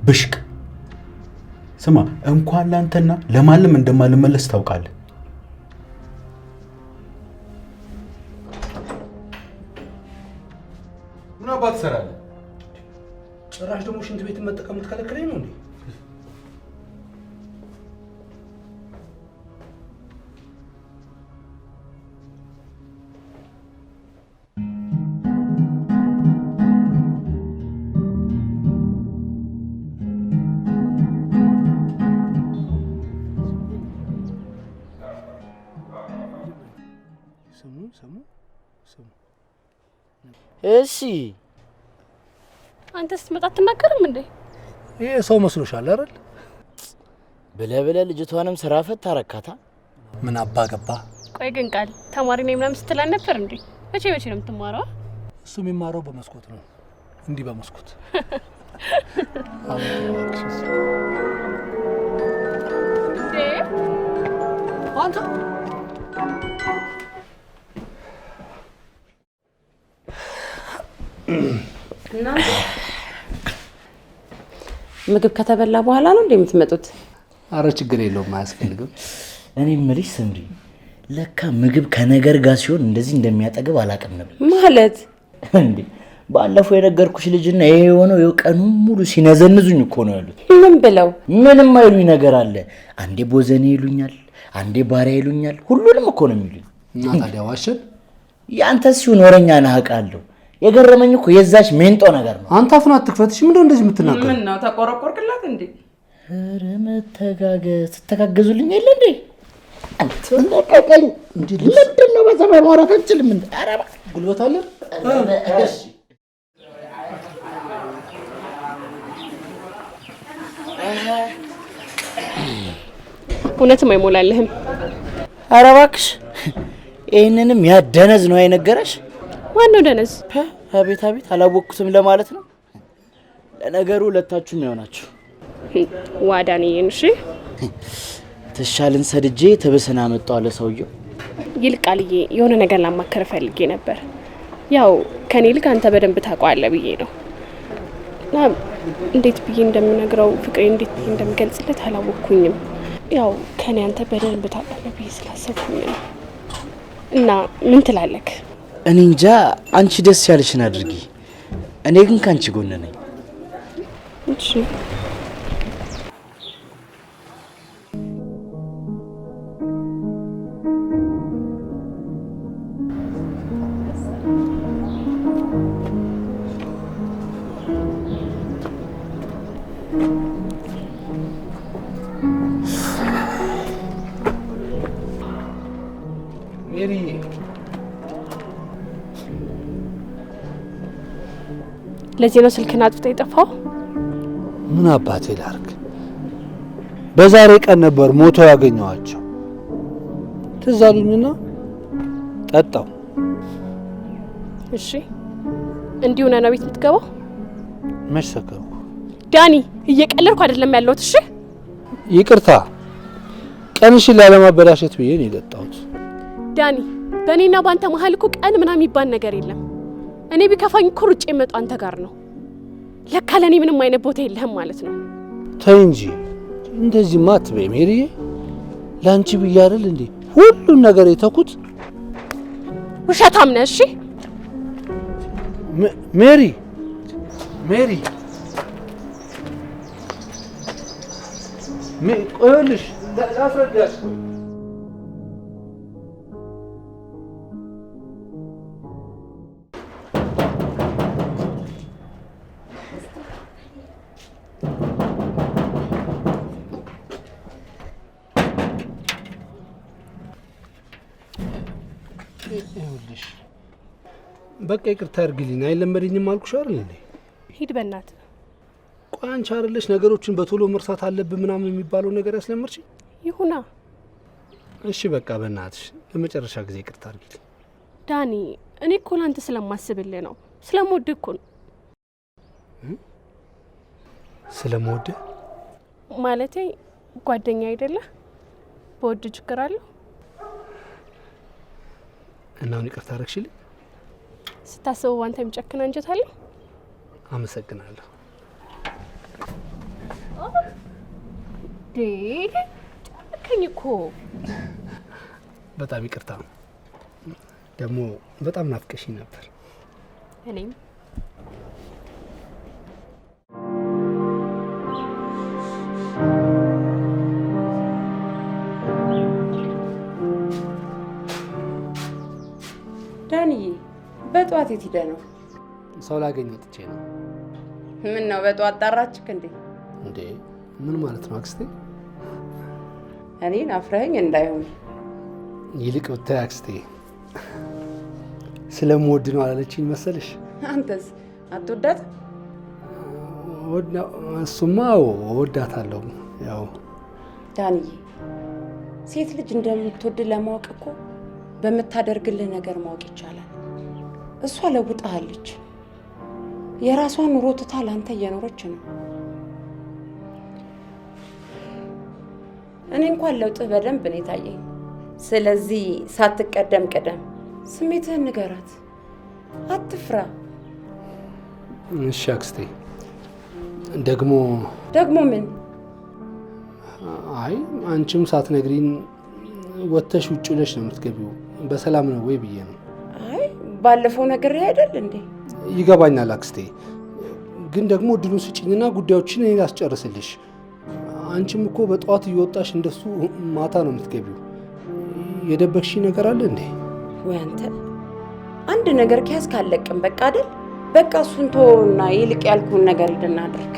ብሽቅ ስማ እንኳን ላንተና ለማንም እንደማልመለስ ታውቃለህ። ምን አባት ትሰራለህ? ጭራሽ ደግሞ ሽንት ቤት መጠቀም ልትከለክለኝ ነው እንዴ? እሺ አንተ ስትመጣ አትናገርም እንዴ? ይሄ ሰው መስሎሻል አይደል? ብለህ ልጅቷንም ስራ ፈት አረካታ። ምን አባ ገባ? ቆይ ግን ቃል ተማሪ ነኝ ምናምን ስትል ነበር እንዴ? መቼ ነው የምትማረው? እሱ የሚማረው በመስኮት ነው። እንዲህ በመስኮት አንተ ምግብ ከተበላ በኋላ ነው እንዴ የምትመጡት? አረ ችግር የለውም አያስፈልግም። እኔ የምልሽ ስምሪ፣ ለካ ምግብ ከነገር ጋር ሲሆን እንደዚህ እንደሚያጠግብ አላውቅም ነበር። ማለት እንዴ ባለፈው የነገርኩሽ ልጅና ይሄ የሆነው የቀኑን ሙሉ ሲነዘንዙኝ እኮ ነው ያሉት። ምን ብለው? ምንም አይሉኝ ነገር አለ። አንዴ ቦዘኔ ይሉኛል፣ አንዴ ባሪያ ይሉኛል። ሁሉንም እኮ ነው የሚሉኝ። እና ታዲያ ዋሸን? ያንተስ ሲሆን ወረኛ ነህ አውቃለሁ። የገረመኝ እኮ የዛች ሜንጦ ነገር ነው። አንተ አፍና አትክፈትሽ። ምንድነው እንደዚህ የምትናገረው? ምን ነው ተቆረቆርክላት እንዴ? ኧረ ተተጋገዙልኝ የለ እንዴ? አንተ ለቀቀኝ እንዴ! ምንድነው በሰማይ ማውራት አልችልም እንዴ? ኧረ ጉልበት አለ። እሺ እውነትም አይሞላልህም። ኧረ እባክሽ ይሄንንም ያደነዝ ነው አይነገረሽ? ዋናው ደነዝ። አቤት አቤት አላወቅኩትም ለማለት ነው። ለነገሩ ሁለታችሁም ያው ናችሁ። ዋዳኔን እሺ ተሻልን ሰድጄ ተበሰና መጣው አለ ሰውየው። ይልቃልዬ የሆነ ነገር ላማከር ፈልጌ ነበር። ያው ከኔ ልክ አንተ በደንብ ታውቀዋለህ ብዬ ነው። እና እንዴት ብዬ እንደምነግረው ፍቅሬ እንዴት ብዬ እንደምገልጽለት አላወቅኩኝም። ያው ከኔ አንተ በደንብ ታውቃለህ ብዬ ስላሰብኩኝ ነው። እና ምን ትላለህ? እኔ እንጃ፣ አንቺ ደስ ያለሽን አድርጊ። እኔ ግን ካንቺ ጎን ነኝ። እሺ ሜሪ ለዚህ ነው ስልክና አጥፍታ የጠፋው? ምን አባቴ ላርግ? በዛሬ ቀን ነበር ሞቶ ያገኘዋቸው። ትዝ አሉኝና ጠጣው። እሺ እንዲሁ ነው ቤት የምትገባው? መች ሰከርኩ? ዳኒ እየቀለድኩ አይደለም ያለሁት። እሺ ይቅርታ፣ ቀንሽን ላለማበላሸት ብዬ ነው የጠጣሁት። ዳኒ በእኔና በአንተ መሀል እኮ ቀን ምናምን የሚባል ነገር የለም። እኔ ቢከፋኝ እኮ ሩጬ የመጣው አንተ ጋር ነው። ለካ ለእኔ ምንም አይነት ቦታ የለህም ማለት ነው። ተይ እንጂ እንደዚህማ አትበይ ሜሪዬ። ለአንቺ ብዬ አይደል እንዴ ሁሉን ነገር የተኩት? ውሸታም ነህ። እሺ ሜሪ ሜሪ ቆይልሽ ላስረዳሽ። ይኸውልሽ በቃ ይቅርታ አድርግልኝ። አይለመደኝም አልኩሽ አይደል እንዴ? ሂድ በእናትህ። ቆይ አንቺ አይደለሽ ነገሮችን በቶሎ መርሳት አለብን ምናምን የሚባለው ነገር ያስለመርሽኝ? ይሁና። እሺ በቃ በእናትሽ ለመጨረሻ ጊዜ ይቅርታ አድርግልኝ። ዳኒ እኔ እኮ ላንተ ስለማስብልህ ነው፣ ስለምወድህ እኮ ነው። ስለምወድህ ማለቴ ጓደኛ አይደለህ? በወድ ችግር አለው እና አሁን ይቅርታ አደረግሽልኝ? ስታስበው አንተ የሚጨክን አንጀት አለ። አመሰግናለሁ። ጨከኝ እኮ። በጣም ይቅርታ። ደግሞ በጣም ናፍቀሽኝ ነበር። እኔም ዳንዬ በጧት የት ሄደህ ነው? ሰው ላገኝ ወጥቼ ነው። ምን ነው በጧት ጠራችክ እንዴ? እንዴ ምን ማለት ነው አክስቴ? እኔን አፍረኸኝ እንዳይሆን። ይልቅ ብታይ አክስቴ ስለምወድ ነው አላለችኝ መሰለሽ? አንተስ አትወዳት? እሱማ እወዳታለሁ። ያው ዳንዬ ሴት ልጅ እንደምትወድ ለማወቅ እኮ በምታደርግልህ ነገር ማወቅ ይቻላል። እሷ ለውጣለች። የራሷን ኑሮ ትታ ላንተ እየኖረች ነው። እኔ እንኳን ለውጥህ በደንብ ነው የታየኝ። ስለዚህ ሳትቀደም ቅደም፣ ስሜትህን ንገራት፣ አትፍራ። እሺ አክስቴ። ደግሞ ምን? አይ አንቺም ሳትነግሪን ወጥተሽ ውጭ ነሽ ነው የምትገቢው። በሰላም ነው ወይ ብዬ ነው። አይ ባለፈው ነገር አይደል እንዴ? ይገባኛል አክስቴ፣ ግን ደግሞ እድሉን ስጭኝና ጉዳዮችን እኔ ላስጨርስልሽ። አንቺም እኮ በጠዋት እየወጣሽ እንደሱ ማታ ነው የምትገቢው። የደበቅሽ ነገር አለ እንዴ? ወይ አንተ አንድ ነገር ከያዝ ካለቅም በቃ አይደል? በቃ እሱን ተወውና ይልቅ ያልኩን ነገር እንድናደርግ።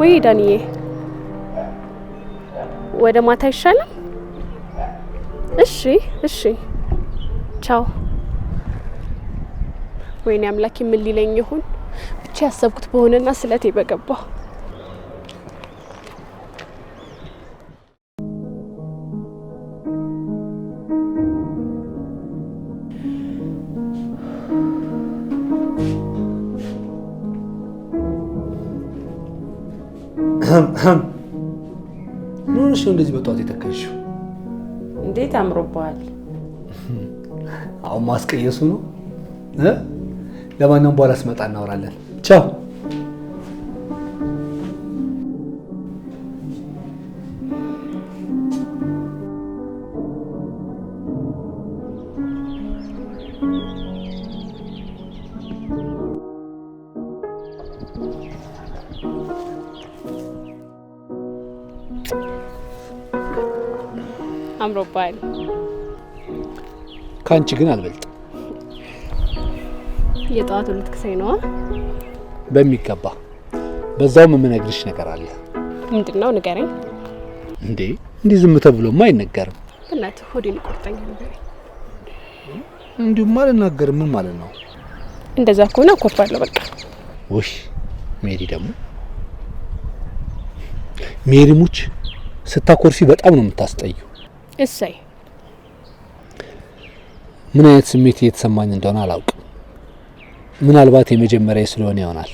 ወይ ዳንዬ ወደ ማታ ይሻላል? እሺ ቻው። ወይኔ አምላኬ ምን ሊለኝ ይሆን? ብቻ ያሰብኩት በሆነና ስለቴ በገባ። ምን ነው እንደዚህ በጧት የተከልሽው? እንዴት አምሮብሃል! አሁን ማስቀየሱ ነው። ለማንኛውም በኋላ ስመጣ እናወራለን። ቻው። አምሮብሃል። ካንቺ ግን አልበልጥ። የጠዋቱ ልትክሰኝ ነው? በሚገባ። በዛውም የምነግርሽ ነገር አለ። ምንድነው? ንገረኝ። እንዴ እንዲህ ዝም ተብሎማ አይነገርም። በእናትህ ሆዴን ቆርጠኝ። ንገረኝ። እንዲሁም አልናገርም። ምን ማለት ነው? እንደዛ ከሆነ አኮርፋለሁ በቃ። ውይ ሜሪ ደግሞ ሜሪ ሙች ስታኮርፊ በጣም ነው የምታስጠዩ። እሰይ ምን አይነት ስሜት እየተሰማኝ እንደሆነ አላውቅም። ምናልባት የመጀመሪያ ስለሆነ ይሆናል።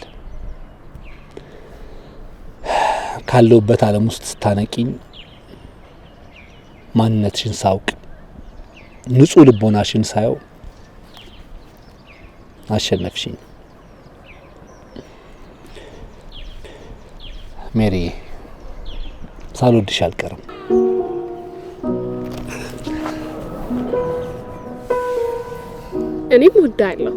ካለውበት ዓለም ውስጥ ስታነቂኝ ማንነትሽን ሳውቅ ንጹህ ልቦናሽን ሳየው አሸነፍሽኝ ሜሪ። ሳልወድሽ አልቀርም። እኔም እወዳለሁ።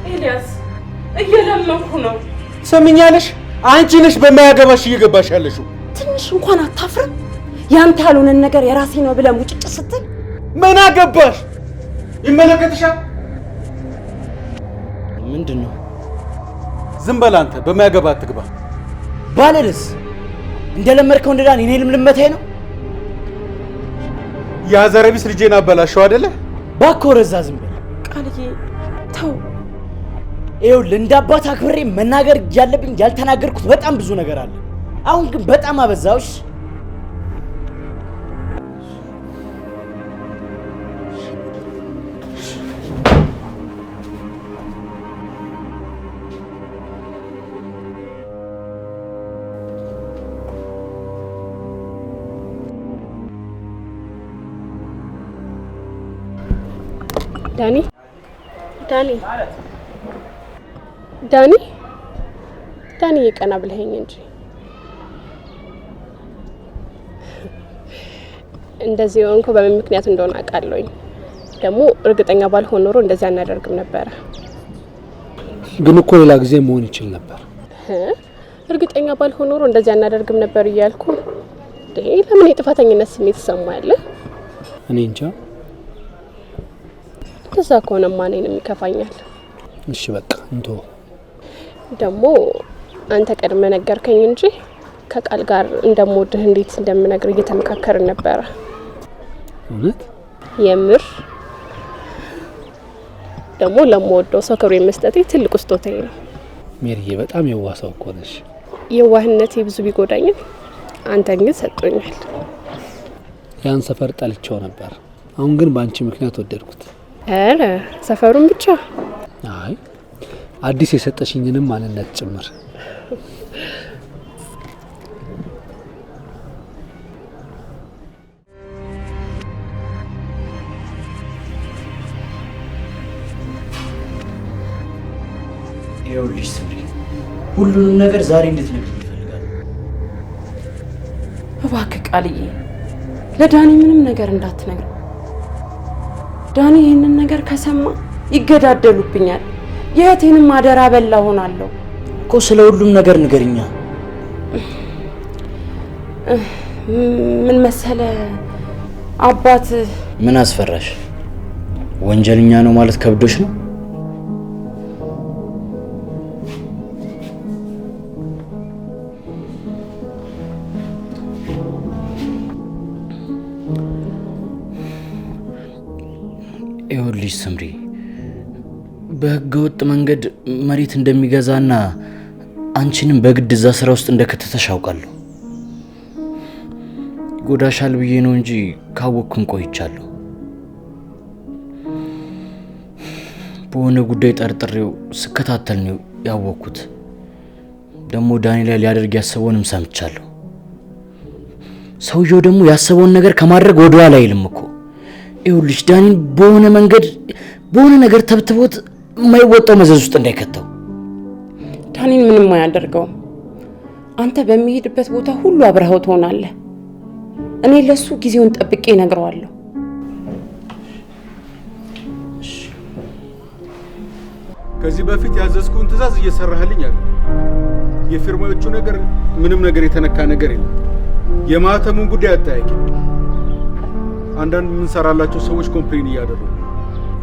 ኤልያስ እየለመንኩ ነው። ሰምኛለሽ? አንቺ ነሽ በማያገባሽ እየገባሽ ያለሽው። ትንሽ እንኳን አታፍርም? ያንተ ያልሆነን ነገር የራሴ ነው ብለህ ሙጭጭ ስትል ምን አገባሽ? ይመለከትሻል። ምንድነው? ዝም በል አንተ። በማያገባ አትግባ። ባለልስ እንደለመድከው እንደዳን እኔንም ልመታኝ ነው? ያ ዘረቢስ ልጄን አበላሸው አይደለ? እባክህ ወረዛ ዝም በል። ቃልዬ ተው። ይኸውልህ እንደ አባት አክብሬ መናገር ያለብኝ ያልተናገርኩት በጣም ብዙ ነገር አለ። አሁን ግን በጣም አበዛውሽ። ዳኒ ዳኒ ዳኒ ዳኒ የቀና ብለኸኝ እንጂ እንደዚህ ሆንኩ በምን ምክንያት እንደሆነ አውቃለሁኝ። ደግሞ እርግጠኛ ባልሆን ኖሮ እንደዚህ አናደርግም ነበረ። ግን እኮ ሌላ ጊዜ መሆን ይችል ነበር። እርግጠኛ ባልሆን ኖሮ እንደዚህ አናደርግም ነበር እያልኩ ለምን የጥፋተኝነት ስሜት ይሰማል? እኔ እንጃ። እንደዛ ከሆነማ እኔንም ይከፋኛል። እሺ በቃ እንቶ ደግሞ አንተ ቀድመ ነገርከኝ እንጂ ከቃል ጋር እንደምወድህ እንዴት እንደምነግር እየተመካከርን ነበረ። እውነት? የምር ደግሞ ለምወደው ሰው ክብር መስጠቴ ትልቅ ስጦታዬ ነው። ሜሪዬ በጣም የዋሰው እኮ ነሽ። የዋህነቴ ብዙ ቢጎዳኝም አንተን ግን ሰጥቶኛል። ያን ሰፈር ጠልቼው ነበር። አሁን ግን በአንቺ ምክንያት ወደድኩት። አረ ሰፈሩን ብቻ? አይ አዲስ የሰጠሽኝንም ማንነት ጭምር። ይኸውልሽ ስምሪ፣ ሁሉንም ነገር ዛሬ እንድትነግሪኝ እፈልጋለሁ። እባክህ ቃልዬ፣ ለዳኒ ምንም ነገር እንዳትነግረው። ዳኒ ይህንን ነገር ከሰማ ይገዳደሉብኛል። የእህቴንም አደራ በላ ሆናለሁ እኮ። ስለ ሁሉም ነገር ንገሪኛ። ምን መሰለ አባት። ምን አስፈራሽ? ወንጀለኛ ነው ማለት ከብዶሽ ነው? ይኸውልሽ ስምሪ፣ በህገ ወጥ መንገድ መሬት እንደሚገዛና አንቺንም በግድ እዛ ስራ ውስጥ እንደከተተሽ አውቃለሁ። ጎዳሻል ብዬ ነው እንጂ ካወቅኩም ቆይቻለሁ። በሆነ ጉዳይ ጠርጥሬው ስከታተል ነው ያወቅኩት። ደግሞ ዳኒ ላይ ሊያደርግ ያሰበውንም ሰምቻለሁ። ሰውየው ደግሞ ያሰበውን ነገር ከማድረግ ወደ ኋላ አይልም እኮ። ይኸውልሽ ዳኒን በሆነ መንገድ በሆነ ነገር ተብትቦት የማይወጣው መዘዝ ውስጥ እንዳይከተው። ዳኒን ምንም አያደርገውም። አንተ በሚሄድበት ቦታ ሁሉ አብረኸው ትሆናለህ። እኔ ለሱ ጊዜውን ጠብቄ እነግረዋለሁ። ከዚህ በፊት ያዘዝኩን ትዕዛዝ እየሰራህልኝ አይደል? የፊርማዎቹ ነገር ምንም ነገር የተነካ ነገር የለም። የማህተሙን ጉዳይ አጠያቂ አንዳንድ የምንሰራላቸው ሰዎች ኮምፕሌን እያደረጉ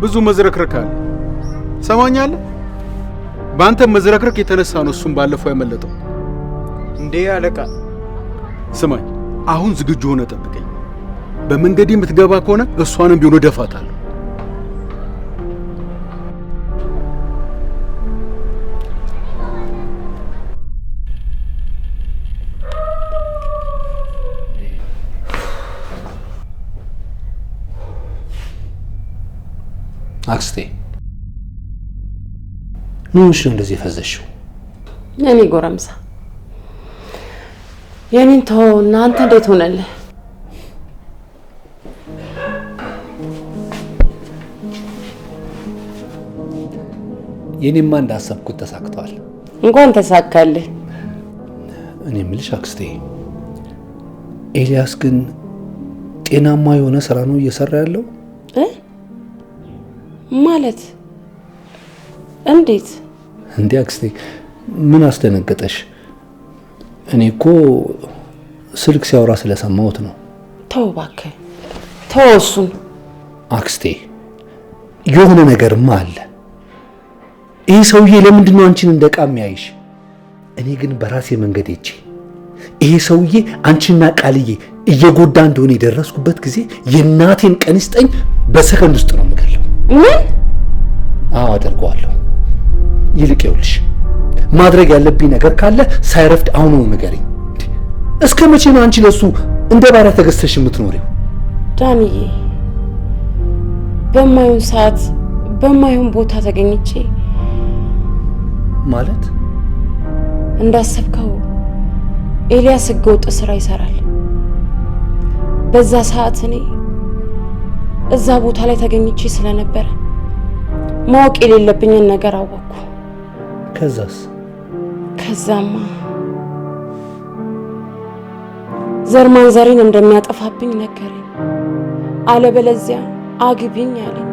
ብዙ መዝረክረክ አለ። ሰማኛለህ? በአንተ መዝረክረክ የተነሳ ነው እሱም ባለፈው ያመለጠው። እንዴ አለቃ፣ ስማኝ፣ አሁን ዝግጁ ሆነ ጠብቀኝ። በመንገድ የምትገባ ከሆነ እሷንም ቢሆን ደፋታለሁ። አክስቴ ምንሽ ነው እንደዚህ ፈዘሽው? የኔ ጎረምሳ የኔን ተውና አንተ እንዴት ሆነልህ? የኔማ እንዳሰብኩት ተሳክቷል። እንኳን ተሳካልህ። እኔ የምልሽ አክስቴ፣ ኤልያስ ግን ጤናማ የሆነ ስራ ነው እየሰራ ያለው? ማለት እንዴት? እንዴ አክስቴ ምን አስደነገጠሽ? እኔ እኮ ስልክ ሲያወራ ስለሰማሁት ነው። ተው እባክህ ተው እሱን። አክስቴ የሆነ ነገርማ አለ። ይህ ሰውዬ ለምንድን ነው አንቺን እንደ ዕቃ የሚያይሽ? እኔ ግን በራሴ መንገድ ሄጄ ይሄ ሰውዬ አንቺና ቃልዬ እየጎዳ እንደሆነ የደረስኩበት ጊዜ የእናቴን ቀን ይስጠኝ በሰከንድ ውስጥ ነው የምገለው። ምን? አዎ አደርገዋለሁ። ይልቅ ይኸውልሽ ማድረግ ያለብኝ ነገር ካለ ሳይረፍድ አሁኑ ንገሪኝ። እስከ መቼ ነው አንቺ ለሱ እንደ ባሪያ ተገዝተሽ የምትኖሪው? ዳንዬ በማይሆን ሰዓት በማይሆን ቦታ ተገኝቼ ማለት እንዳሰብከው ኤልያስ ህገወጥ ስራ ይሰራል። በዛ ሰዓት እኔ እዛ ቦታ ላይ ተገኝቼ ስለነበረ ማወቅ የሌለብኝን ነገር አወቅኩ። ከዛማ ዘር ማንዘሬን እንደሚያጠፋብኝ ነገረኝ። አለበለዚያ አግቢኝ አለኝ።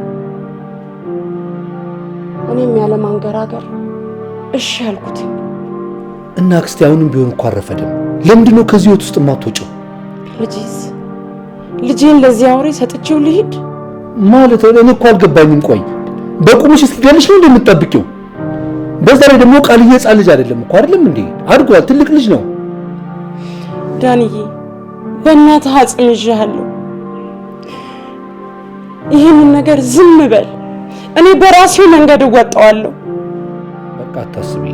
እኔም ያለ ማንገራገር እሺ አልኩት። እና አክስቴ አሁንም ቢሆን እኮ አረፈደም። ለምንድን ነው ከዚህ ህይወት ውስጥ የማትወጪው? ልጄን ለዚህ አውሬ ሰጥቼው ልሂድ ማለት እኔ እኮ አልገባኝም። ቆይ በቁምሽ እስኪገልሽ ነው እንደምትጠብቂው? በዛ ላይ ደግሞ ቃልዬ ህፃን ልጅ አይደለም እኮ አይደለም እንዴ? አድጓል፣ ትልቅ ልጅ ነው። ዳንዬ በእናትህ አጽም ይዤሃለሁ። ይህንን ነገር ዝም በል፣ እኔ በራሴው መንገድ እወጣዋለሁ። በቃ አታስቢ፣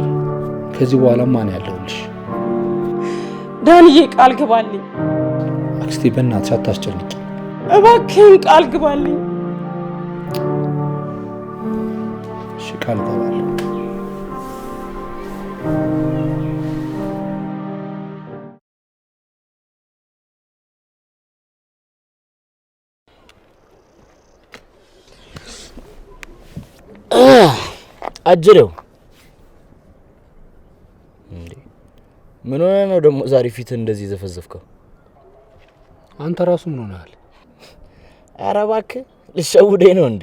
ከዚህ በኋላ ማን ያለውልሽ? ዳንዬ ቃል ግባልኝ። አክስቴ በእናትሽ አታስጨንቂ እባክህን፣ ቃል ግባልኝ። እሺ ቃል ገባለሁ። አጅሬው እንዴ ምን ሆነ ነው ደግሞ ዛሬ ፊት እንደዚህ ዘፈዘፍከው? አንተ ራሱ ምን ሆነሃል? ኧረ እባክህ ልትሸውደኝ ነው እንዴ?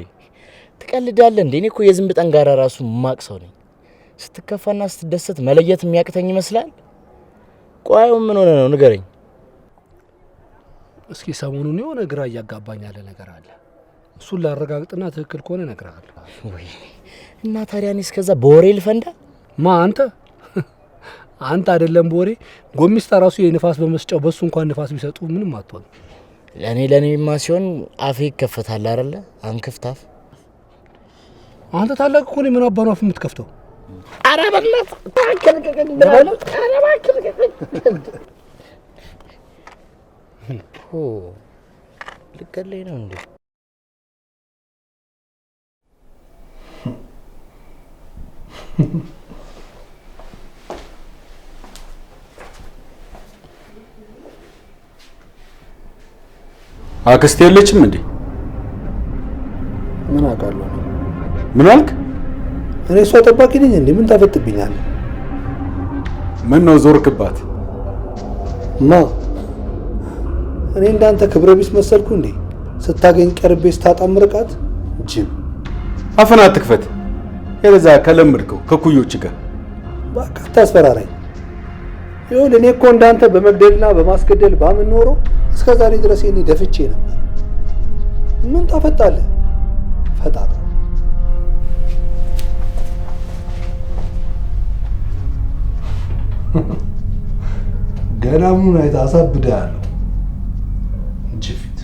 ትቀልዳለህ እንዴ? እኔ እኮ የዝንብ ጠንጋራ ራሱ ማቅሰው ነኝ። ስትከፋና ስትደሰት መለየት የሚያቅተኝ ይመስላል? ቆይ ምን ሆነ ነው ንገረኝ። እስኪ ሰሞኑን የሆነ ግራ እያጋባኝ ያለ ነገር አለ። እሱን ላረጋግጥና ትክክል ከሆነ እነግርሃለሁ። ወይ እና ታዲያ እኔ እስከዛ በወሬ ልፈንዳ? አንተ አይደለም በወሬ ጎሚስታ ራሱ የንፋስ በመስጫው በሱ እንኳን ንፋስ ቢሰጡ ምንም አትሆን። ለኔማ ሲሆን አፌ ይከፈታል አይደለ? አንክፍታፍ። አንተ ታላቅ እኮ ነው። ምን አባኑ አፍ የምትከፍተው? ኧረ በእናትህ ታከልከኝ እንደባለ። ኧረ እባክህ ልገለኝ ነው እንዴ? አክስቴ የለችም እንዴ? ምን አውቃለሁ? ምን አልክ? እኔ እሷ ጠባቂ ነኝ እንዴ? ምን ታፈጥብኛለህ? ምን ነው ዞርክባት? እኔ እንዳንተ ክብረ ቢስ መሰልኩ እንዴ? ስታገኝ ቀርቤ ስታጣም ርቃት ጅብ። አፍህን አትክፈት። የለዛ ከለምድከው ከኩዮች ጋር በቃ አታስፈራራኝ። ይኸውልህ እኔ እኮ እንዳንተ በመግደልና በማስገደል ባምን ኖሮ እስከ ዛሬ ድረስ እኔ ደፍቼ ነበር። ምን ታፈጣለህ? ፈጣጣ ገና ምን አይታ አሳብደሃለሁ። ጅፊት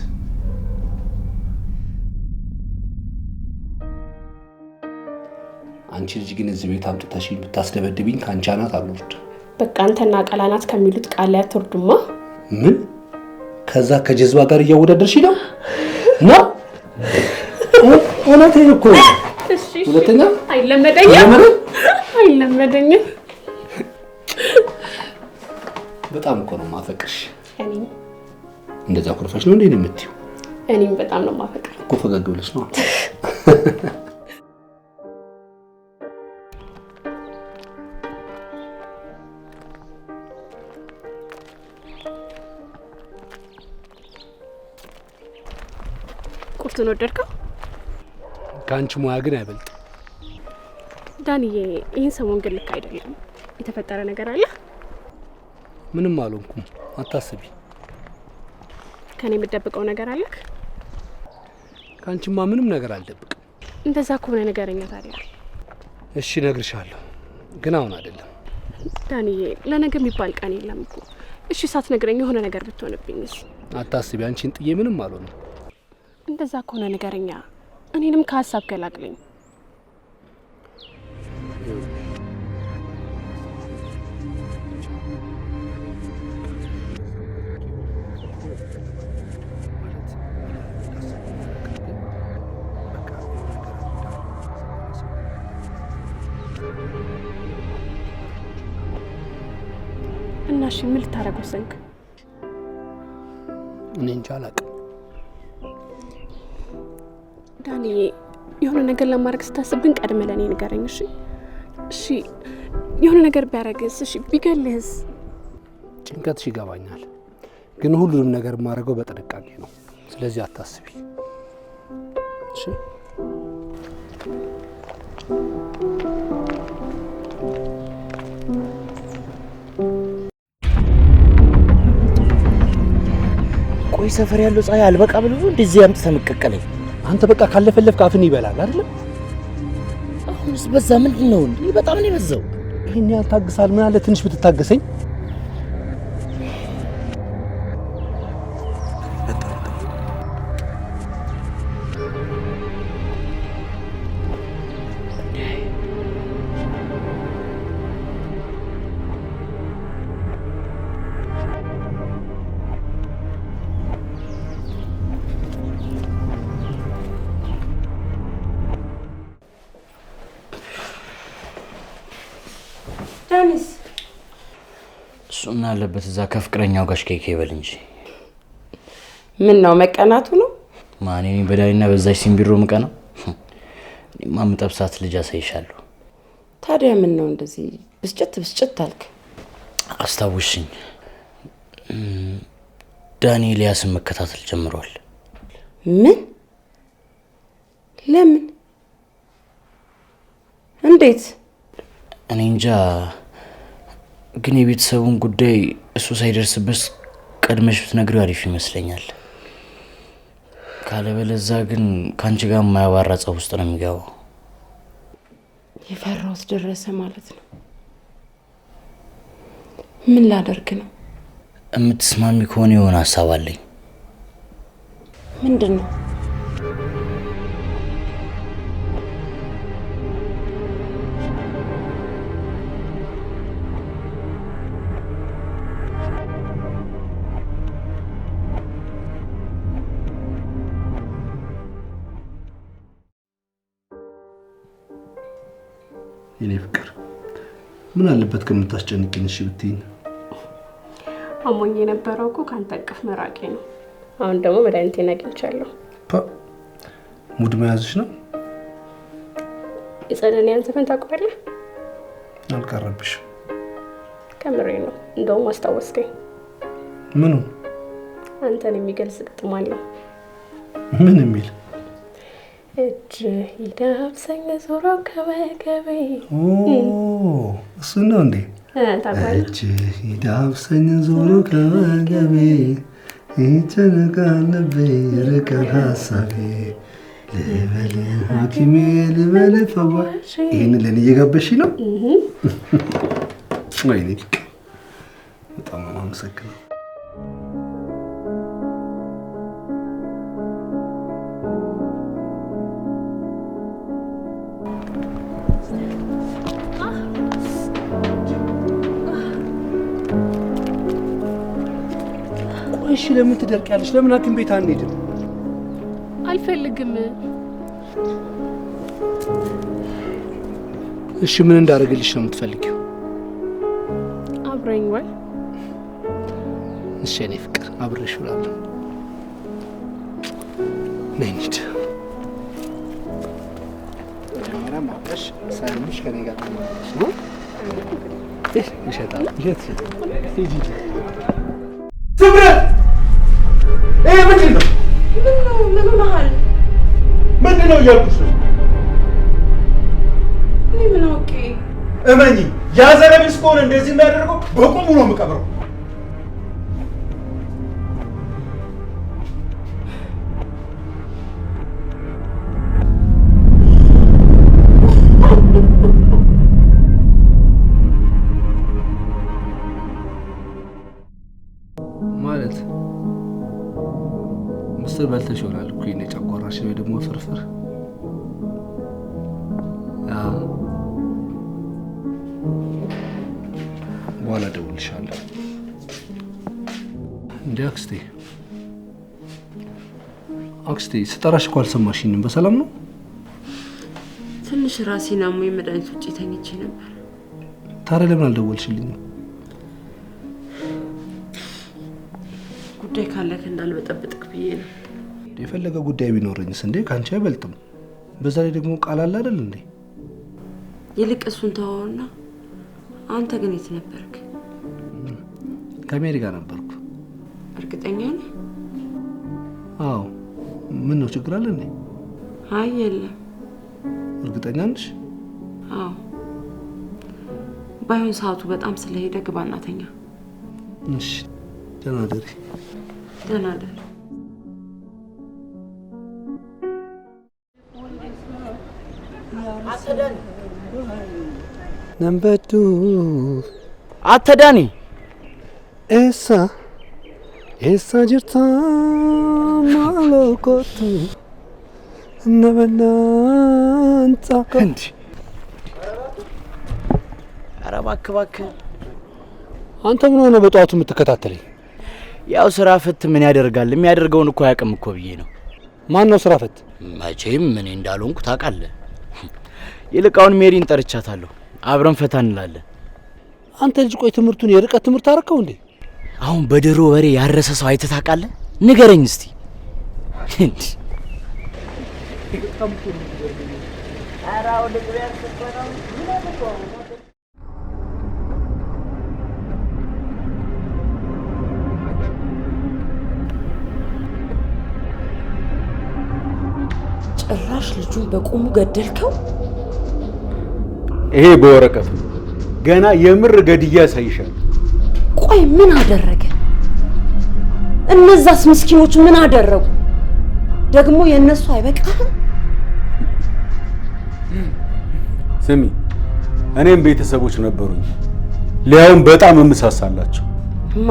አንቺ ልጅ ግን እዚህ ቤት አምጥተሽ ብታስደበድብኝ ከአንቺ አናት አልወርድ። በቃ አንተና ቃላናት ከሚሉት ቃል ላይ አትወርዱማ። ምን ከዛ ከጀዝባ ጋር እያወዳደርሽ ነው? እውነቴን እኮ ነው። እሺ ሁለተኛ አይለመደኝም። በጣም እኮ ነው ማፈቅርሽ። እኔም እንደዛ ኮርፋሽ ነው እንዴ የምትይው? እኔም በጣም ነው ማፈቅር እኮ ፈገግ ብለሽ ነው። ቁርጡን ወደድከው? ከአንቺ ሙያ ግን አይበልጥ። ዳንዬ ይህን ሰሞን ግን ልክ አይደለም። የተፈጠረ ነገር አለ? ምንም አልሆንኩም፣ አታስቢ። ከኔ የምትደብቀው ነገር አለክ? ከአንቺማ ምንም ነገር አልደብቅም። እንደዛ ከሆነ ንገረኛ ታዲያ። እሺ እነግርሻለሁ፣ ግን አሁን አይደለም። ዳንዬ ለነገ የሚባል ቀን የለም እኮ። እሺ ሳትነግረኝ የሆነ ነገር ብትሆንብኝስ? አታስቢ፣ አንቺን ጥዬ ምንም አልሆንም። እንደዛ ከሆነ ንገረኛ፣ እኔንም ከሀሳብ ገላግለኝ። እና እሺ ምን ልታረግ ወሰንክ? እኔ እንጃ አላውቅም። ዳኒ የሆነ ነገር ለማድረግ ስታስብ ግን ቀድመህ ለእኔ ንገረኝ። እሺ እሺ የሆነ ነገር ቢያረግስ? እሺ ቢገልህስ? ጭንቀትሽ ይገባኛል፣ ግን ሁሉንም ነገር የማደርገው በጥንቃቄ ነው። ስለዚህ አታስቢ እሺ? ቆይ ሰፈር ያለው ፀሐይ አልበቃ ብሎ እንደዚህ አምጥተህ መቀቀለኝ። አንተ በቃ ካለፈለፍክ አፍን ይበላል አይደል? አሁንስ በዛ። ምንድን ነው እንዴ? በጣም ነው የበዛው። ይሄን ያታግሳል። ምን አለ ትንሽ ብትታገሰኝ። ዳኒስ እሱ ምን አለበት እዛ ከፍቅረኛው ጋር ኬክ ይበል እንጂ። ምን ነው መቀናቱ ነው? ማን እኔ በዳይና በዛች ሲምቢሮ ምቀና? እኔማ የምጠብሳት ልጅ አሳይሻለሁ። ታዲያ ምን ነው እንደዚህ ብስጭት አልክ? አስታውሽኝ፣ ዳኒ ኤልያስን መከታተል ጀምሯል። ምን? ለምን? እንዴት? እኔ እንጃ፣ ግን የቤተሰቡን ጉዳይ እሱ ሳይደርስበት ቀድመሽ ብትነግሪው አሪፍ ይመስለኛል። ካለበለዛ ግን ከአንቺ ጋር የማያባራ ጸብ ውስጥ ነው የሚገባው። የፈራሁት ደረሰ ማለት ነው። ምን ላደርግ ነው? የምትስማሚ ከሆነ የሆነ ሀሳብ አለኝ። ምንድን ነው? የኔ ፍቅር ምን አለበት ከምታስጨንቅኝ እሺ ብትይኝ? አሞኝ የነበረው እኮ ካንተ እቅፍ መራቄ ነው። አሁን ደግሞ መድኃኒቴን አግኝቻለሁ። ሙድ መያዝሽ ነው? የጸደኒያን ዘፈን ታውቀዋለህ? አልቀረብሽም። ከምሬ ነው። እንደውም አስታወስከኝ። ምኑ? አንተን የሚገልጽ ግጥም አለው። ምን የሚል? እጅ ይዳብሰኝ ዞሮ ከወገቤ። እሱ ነው እንዴ? ታውቃለህ? እጅ ይዳብሰኝ ዞሮ ከወገቤ ይጨነቃል ልቤ ይርቃል ሀሳቤ ልበል ሐኪሜ ልበል ፈዋሽ። ይህን ለእኔ እየጋበዝሽኝ ነው? ወይኔ በጣም አመሰግናለሁ። እሺ ለምን ትደርቂያለሽ? ለምን ሐኪም ቤት አንሄድም? አልፈልግም። እሺ ምን እንዳደርግልሽ ነው የምትፈልጊው? አብረኝ ወይ? እሺ እኔ ፍቅር አብሬሽ እውላለሁ። ነይ እንሂድ። መጀመሪያ ማብረሽ ሳይሆንሽ ከኔ ጋር ተማለሽ ነው? ይሸጣል። ሂጂ ትምረት። ይሄ ምንድን ነው? ምን ሆነሃል? ምንድን ነው እያልኩሽ ነው? እኔ ምን አውቄ? እመኚ፣ ያ ዘረቢስ ከሆነ እንደዚህ የሚያደርገው በቁሙ ነው የምቀብረው። ማለት ምስር በልተሽ ይሆናል እኮ የኔ ጨጓራሽ ወይ ደግሞ ፍርፍር። በኋላ እደውልልሻለሁ። እንዴ አክስቴ ስጠራሽ እኮ አልሰማሽኝም። በሰላም ነው? ትንሽ ራሴን አሞኝ መድኃኒት ውጪ ተኝቼ ነበር። ታዲያ ለምን አልደወልሽልኝም? ጉዳይ ካለክ እንዳልበጠብጥክ ብዬ ነው። የፈለገ ጉዳይ ቢኖረኝስ እንዴ ካንቺ አይበልጥም። በዛ ላይ ደግሞ ቃል አለ አይደል እንዴ? ይልቅ እሱን ተወውና አንተ ግን የት ነበርክ? ከሜሪ ጋር ነበርኩ። እርግጠኛ ነህ? አዎ። ምን ነው ችግር አለ እንዴ? አይ የለም። እርግጠኛ ነሽ? አዎ። ባይሆን ሰዓቱ በጣም ስለሄደ ግባና ተኛ። እሺ ደህና ደሪ። ደህና ደሪ። ነምበዱ አተዳኒ ኤሳ ጅርታ ማሎኮቱ ነበናንጻከ እንዲ ኧረ እባክህ አንተ ምን ሆነ በጠዋቱ የምትከታተለኝ? ያው ስራ ፈት ምን ያደርጋል? የሚያደርገውን እኮ አያውቅም እኮ ብዬ ነው። ማን ነው ስራ ፈት? መቼም ምን እንዳልሆንኩ ታውቃለህ። ይልቃውን ሜሪን ጠርቻታለሁ። አብረን ፈታ እንላለን። አንተ ልጅ ቆይ ትምህርቱን የርቀት ትምህርት አደረከው እንዴ? አሁን በድሮ ወሬ ያረሰ ሰው አይተህ ታውቃለህ? ንገረኝ እስቲ። እንዴ ጭራሽ ልጁን በቁሙ ገደልከው? ይሄ በወረቀት ነው። ገና የምር ገድያ ያሳይሻል። ቆይ ምን አደረገ? እነዛስ ምስኪኖች ምን አደረጉ? ደግሞ የነሱ አይበቃም? ስሚ፣ እኔም ቤተሰቦች ነበሩኝ፣ ሊያውም በጣም እምሳሳላቸው። ማ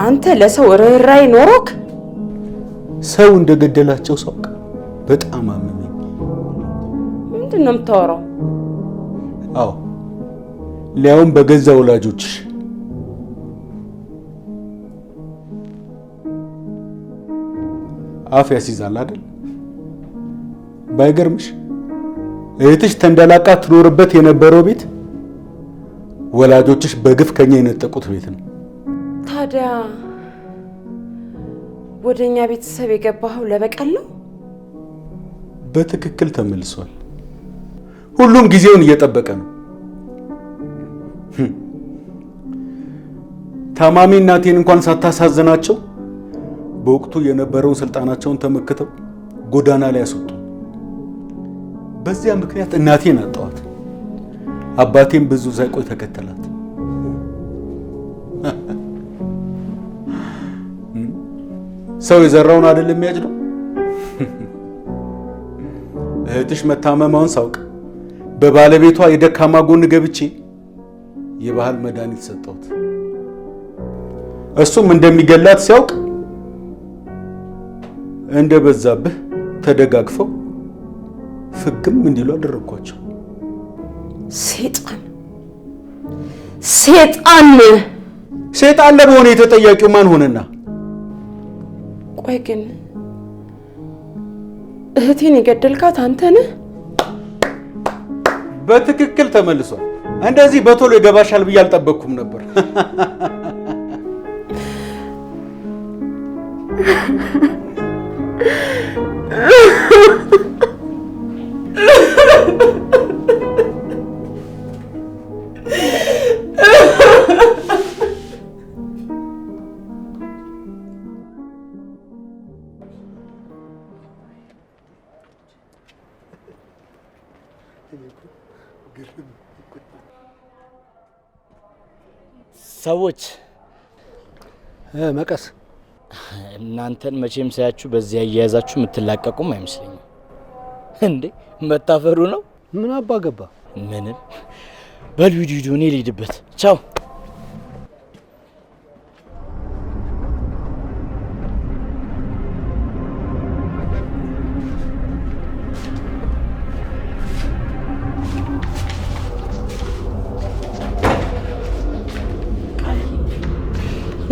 አንተ ለሰው ርህራሄ ኖሮክ? ሰው እንደገደላቸው ሳውቅ በጣም አመመኝ። ምንድን ነው የምታወራው? አዎ፣ ሊያውም በገዛ ወላጆችሽ። አፍ ያስይዛል አይደል? ባይገርምሽ እህትሽ ተንደላቃ ትኖርበት የነበረው ቤት ወላጆችሽ በግፍ ከኛ የነጠቁት ቤት ነው። ታዲያ ወደኛ ቤተሰብ የገባኸው ለበቀል ነው? በትክክል ተመልሷል። ሁሉም ጊዜውን እየጠበቀ ነው። ታማሚ እናቴን እንኳን ሳታሳዝናቸው በወቅቱ የነበረውን ስልጣናቸውን ተመክተው ጎዳና ላይ ያስወጡ። በዚያ ምክንያት እናቴን አጣዋት። አባቴም ብዙ ሳይቆይ ተከተላት። ሰው የዘራውን አይደለም የሚያጭደው። እህትሽ መታመማውን ሳውቅ በባለቤቷ የደካማ ጎን ገብቼ የባህል መድኃኒት ሰጠሁት። እሱም እንደሚገላት ሲያውቅ እንደበዛብህ ተደጋግፈው ፍግም እንዲሉ አደረኳቸው። ሴጣን ሴጣን ሴጣን ለመሆን የተጠያቂው ማን ሆነና? ቆይ ግን እህቴን የገደልካት አንተ ነህ? በትክክል ተመልሷል። እንደዚህ በቶሎ ይገባሻል ብዬ አልጠበቅኩም ነበር። ሰዎች መቀስ እናንተን መቼም ሳያችሁ በዚህ አያያዛችሁ የምትላቀቁም አይመስለኝም። እንዴ መታፈሩ ነው? ምን አባ ገባ? ምንም። በሉ ሂዱ፣ እኔ ልሂድበት። ቻው።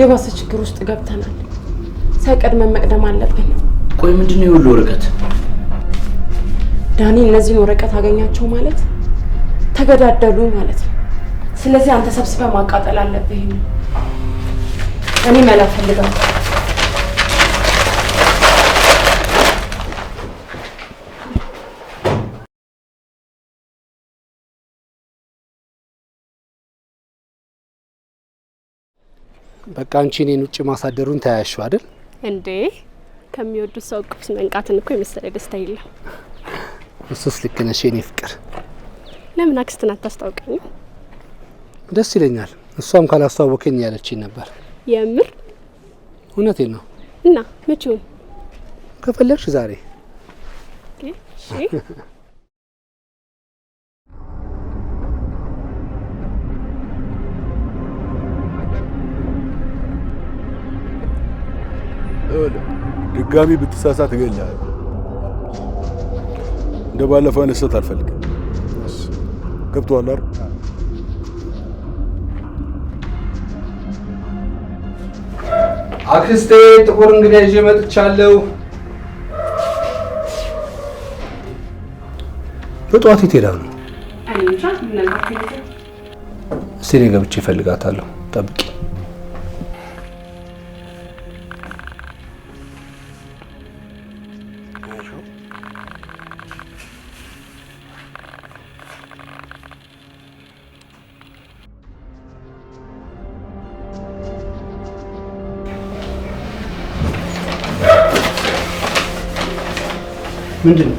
የባሰ ችግር ውስጥ ገብተናል። ሳይቀድመን መቅደም አለብን። ቆይ ምንድነው የሁሉ ወረቀት? ዳኒ እነዚህን ወረቀት አገኛቸው ማለት ተገዳደሉ ማለት ነው። ስለዚህ አንተ ሰብስበህ ማቃጠል አለብህ። እኔ መላ ፈልጋለሁ። በቃ አንቺ እኔን ውጭ ማሳደሩን ታያሽው አይደል እንዴ? ከሚወዱት ሰው ቁስ መንቃትን እኮ የመሰለ ደስታ የለም። እሱስ ልክ ነሽ የኔ ፍቅር። ለምን አክስትን አታስታውቀኝም? ደስ ይለኛል። እሷም ካላስተዋወቀኝ ያለችኝ ነበር። የምር? እውነቴን ነው። እና መቼውን? ከፈለግሽ ዛሬ። እሺ ድጋሚ ብትሳሳት እገልሃለሁ። እንደ ባለፈው አይነት ስህተት አልፈልግም። ገብቶሃል አይደል? አክስቴ ጥቁር እንግዳ ይዤ መጥቻለሁ። በጠዋት የት ሄዳ ነው? እስቲ እኔ ገብቼ እፈልጋታለሁ። ጠብቂ። ምንድን ነው?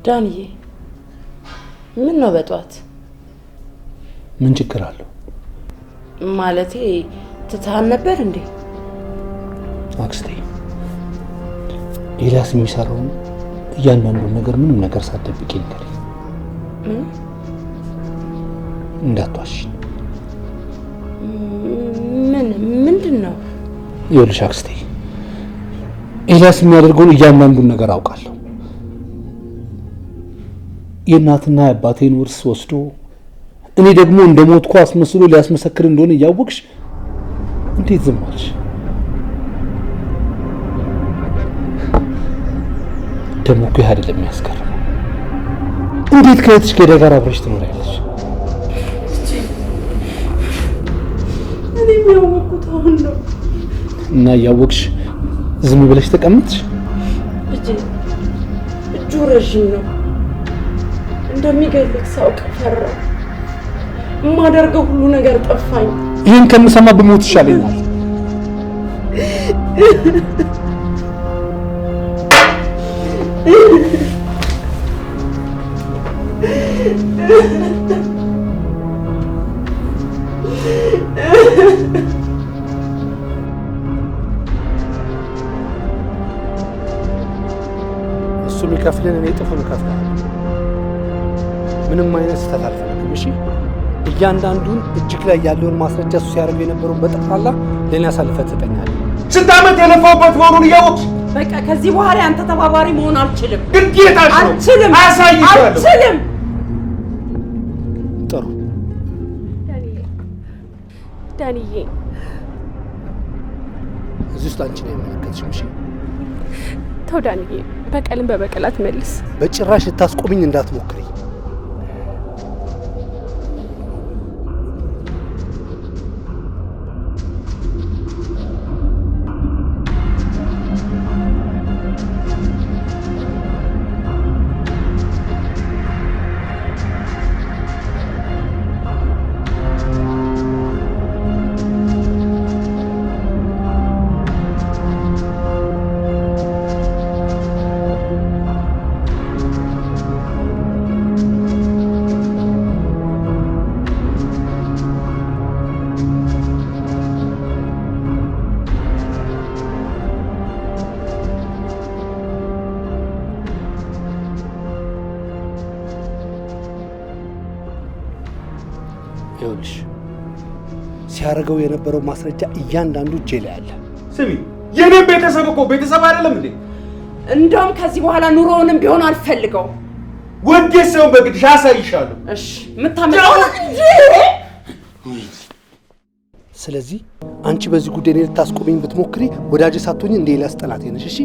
ዳንዬ ምን ነው በጧት? ምን ችግር አለው? ማለቴ ትታን ነበር እንዴ? አክስቴ ኤልያስ የሚሰራውን እያንዳንዱን ነገር ምንም ነገር ሳትደብቂ ንገሪኝ። እንዳትዋሺ። ምንድን ነው? ይኸውልሽ አክስቴ ኤልያስ የሚያደርገውን እያንዳንዱን ነገር አውቃለሁ። የእናትና የአባቴን ውርስ ወስዶ እኔ ደግሞ እንደሞትኩ አስመስሎ ሊያስመሰክር እንደሆነ እያወቅሽ እንዴት ዝም አልሽ? ደግሞ እኮ ይህ አይደለም የሚያስገርመው። እንዴት ከእህትሽ ገዳ ጋር አብረሽ ትኖሪያለሽ? እኔ ያወቅኩት አሁን ነው። እና እያወቅሽ ዝም ብለሽ ተቀምጥሽ? እጁ ረዥም ነው። እንደሚገልክ ሳውቅ ፈራሁ። የማደርገው ሁሉ ነገር ጠፋኝ። ይህን ከምሰማ ብሞት ይሻለኛል። እሱ የሚከፍልን እኔ እጥፉን እከፍላለሁ። ምንም አይነት ስህተት አልፈልግም። እሺ እያንዳንዱን እጅግ ላይ ያለውን ማስረጃ እሱ ሲያደርግ የነበረውን በጠቅላላ ለእኔ አሳልፈህ ትሰጠኛለህ። ስንት ዓመት የለፋውበት መሆኑን እያወቅሽ በቃ ከዚህ በኋላ አንተ ተባባሪ መሆን አልችልም። ግዴታሽ ነው። አልችልም። አሳይሻለሁ። አልችልም። ጥሩ ዳንዬ፣ እዚህ ውስጥ አንቺ ነው የምመለከትሽም። እሺ ተው ዳንዬ፣ በቀልን በበቀል አትመልስ። በጭራሽ ልታስቆምኝ እንዳትሞክሪ። ይኸውልሽ ሲያደርገው የነበረው ማስረጃ እያንዳንዱ እጄ ላይ አለ። ስሚ፣ የኔ ቤተሰብ እኮ ቤተሰብ አይደለም እንዴ? እንደውም ከዚህ በኋላ ኑሮውንም ቢሆን አልፈልገው። ወዴ ሰው በግድሽ አሳይሻለሁ። እሺ የምታመጣው ስለዚህ አንቺ በዚህ ጉዳይ ላይ ልታስቆመኝ ብትሞክሪ ወዳጅ ሳትሆኝ እንደ ኤልያስ ጠላቴ ነሽ። እሺ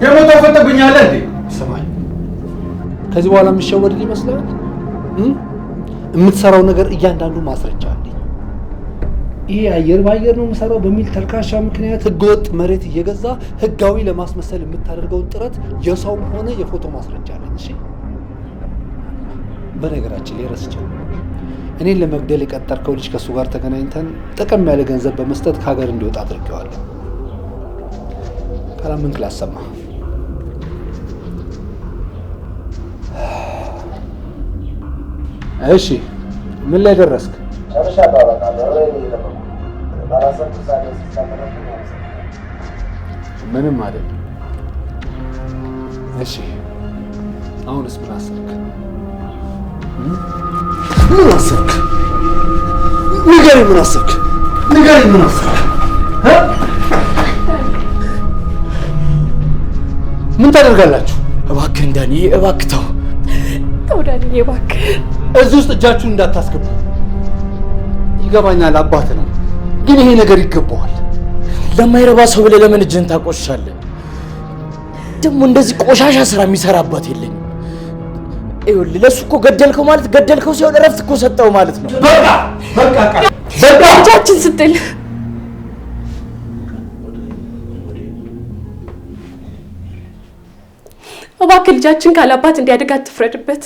የሞተው ፈተብኛለህ እንዴ? ሰማይ ከዚህ በኋላ የምትሸወድል ይመስላል? የምትሰራው ነገር እያንዳንዱ ማስረጃ አለኝ። ይሄ አየር ባየር ነው የምሰራው በሚል ተልካሻ ምክንያት ህገወጥ መሬት እየገዛ ህጋዊ ለማስመሰል የምታደርገውን ጥረት የሰውም ሆነ የፎቶ ማስረጃ አለኝ። እሺ በነገራችን ላይ ረስቼው እኔን ለመግደል የቀጠርከው ልጅ ከእሱ ጋር ተገናኝተን ጥቅም ያለ ገንዘብ በመስጠት ከሀገር እንዲወጣ አድርጌዋለሁ። ካላመንክ ላሰማ። እሺ ምን ላይ ደረስክ? ምንም አይደለም። እሺ አሁንስ ምን አሰብክ? ምን አሰብክ? ንገረኝ። ምን አሰብክ? ንገረኝ። ምን አሰብክ? ምን ታደርጋላችሁ? እባክህ ዳኒ፣ እባክህ ተው። ተው ዳንዬ እባክህ። እዚህ ውስጥ እጃችሁን እንዳታስገቡ። ይገባኛል አባት ነው፣ ግን ይሄ ነገር ይገባዋል። ለማይረባ ሰው ብለህ ለምን እጅህን ታቆሻለህ? ደግሞ እንደዚህ ቆሻሻ ስራ የሚሰራ አባት የለኝም። ይኸውልህ ለእሱ እኮ ገደልከው ማለት ገደልከው ሲሆን እረፍት እኮ ሰጠው ማለት ነው። በቃ እጃችን ስትል እባክህ ልጃችን ካላባት እንዲያድግ አትፍረድበት።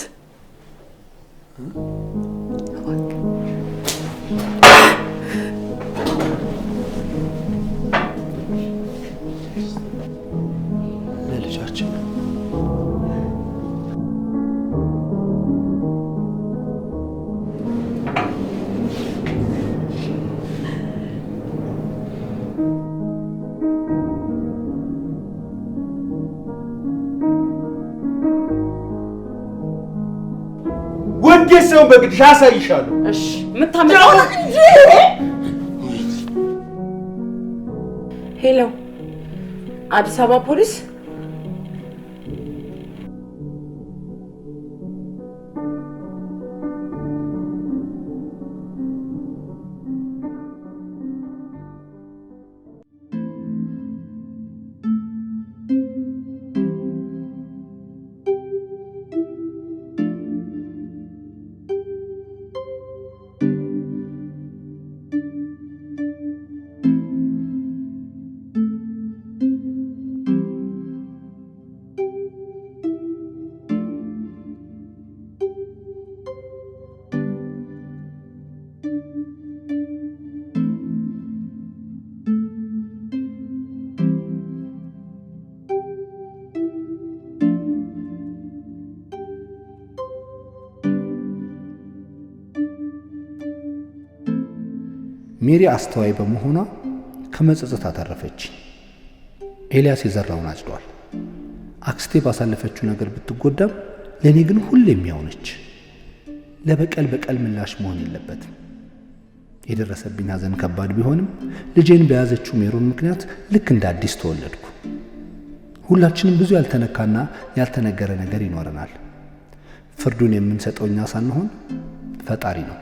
ለልጃችን ወንጀል በግድሽ አሳይሻለሁ። እሺ የምታመጣው ሄሎ፣ አዲስ አበባ ፖሊስ። ሜሪ አስተዋይ በመሆኗ ከመጸጸት አተረፈች። ኤልያስ የዘራውን አጭዷል። አክስቴ ባሳለፈችው ነገር ብትጎዳም ለኔ ግን ሁሌም ያው ነች። ለበቀል በቀል ምላሽ መሆን የለበትም። የደረሰብኝ ሐዘን ከባድ ቢሆንም ልጄን በያዘችው ሜሮን ምክንያት ልክ እንደ አዲስ ተወለድኩ። ሁላችንም ብዙ ያልተነካና ያልተነገረ ነገር ይኖረናል። ፍርዱን የምንሰጠው እኛ ሳንሆን ፈጣሪ ነው።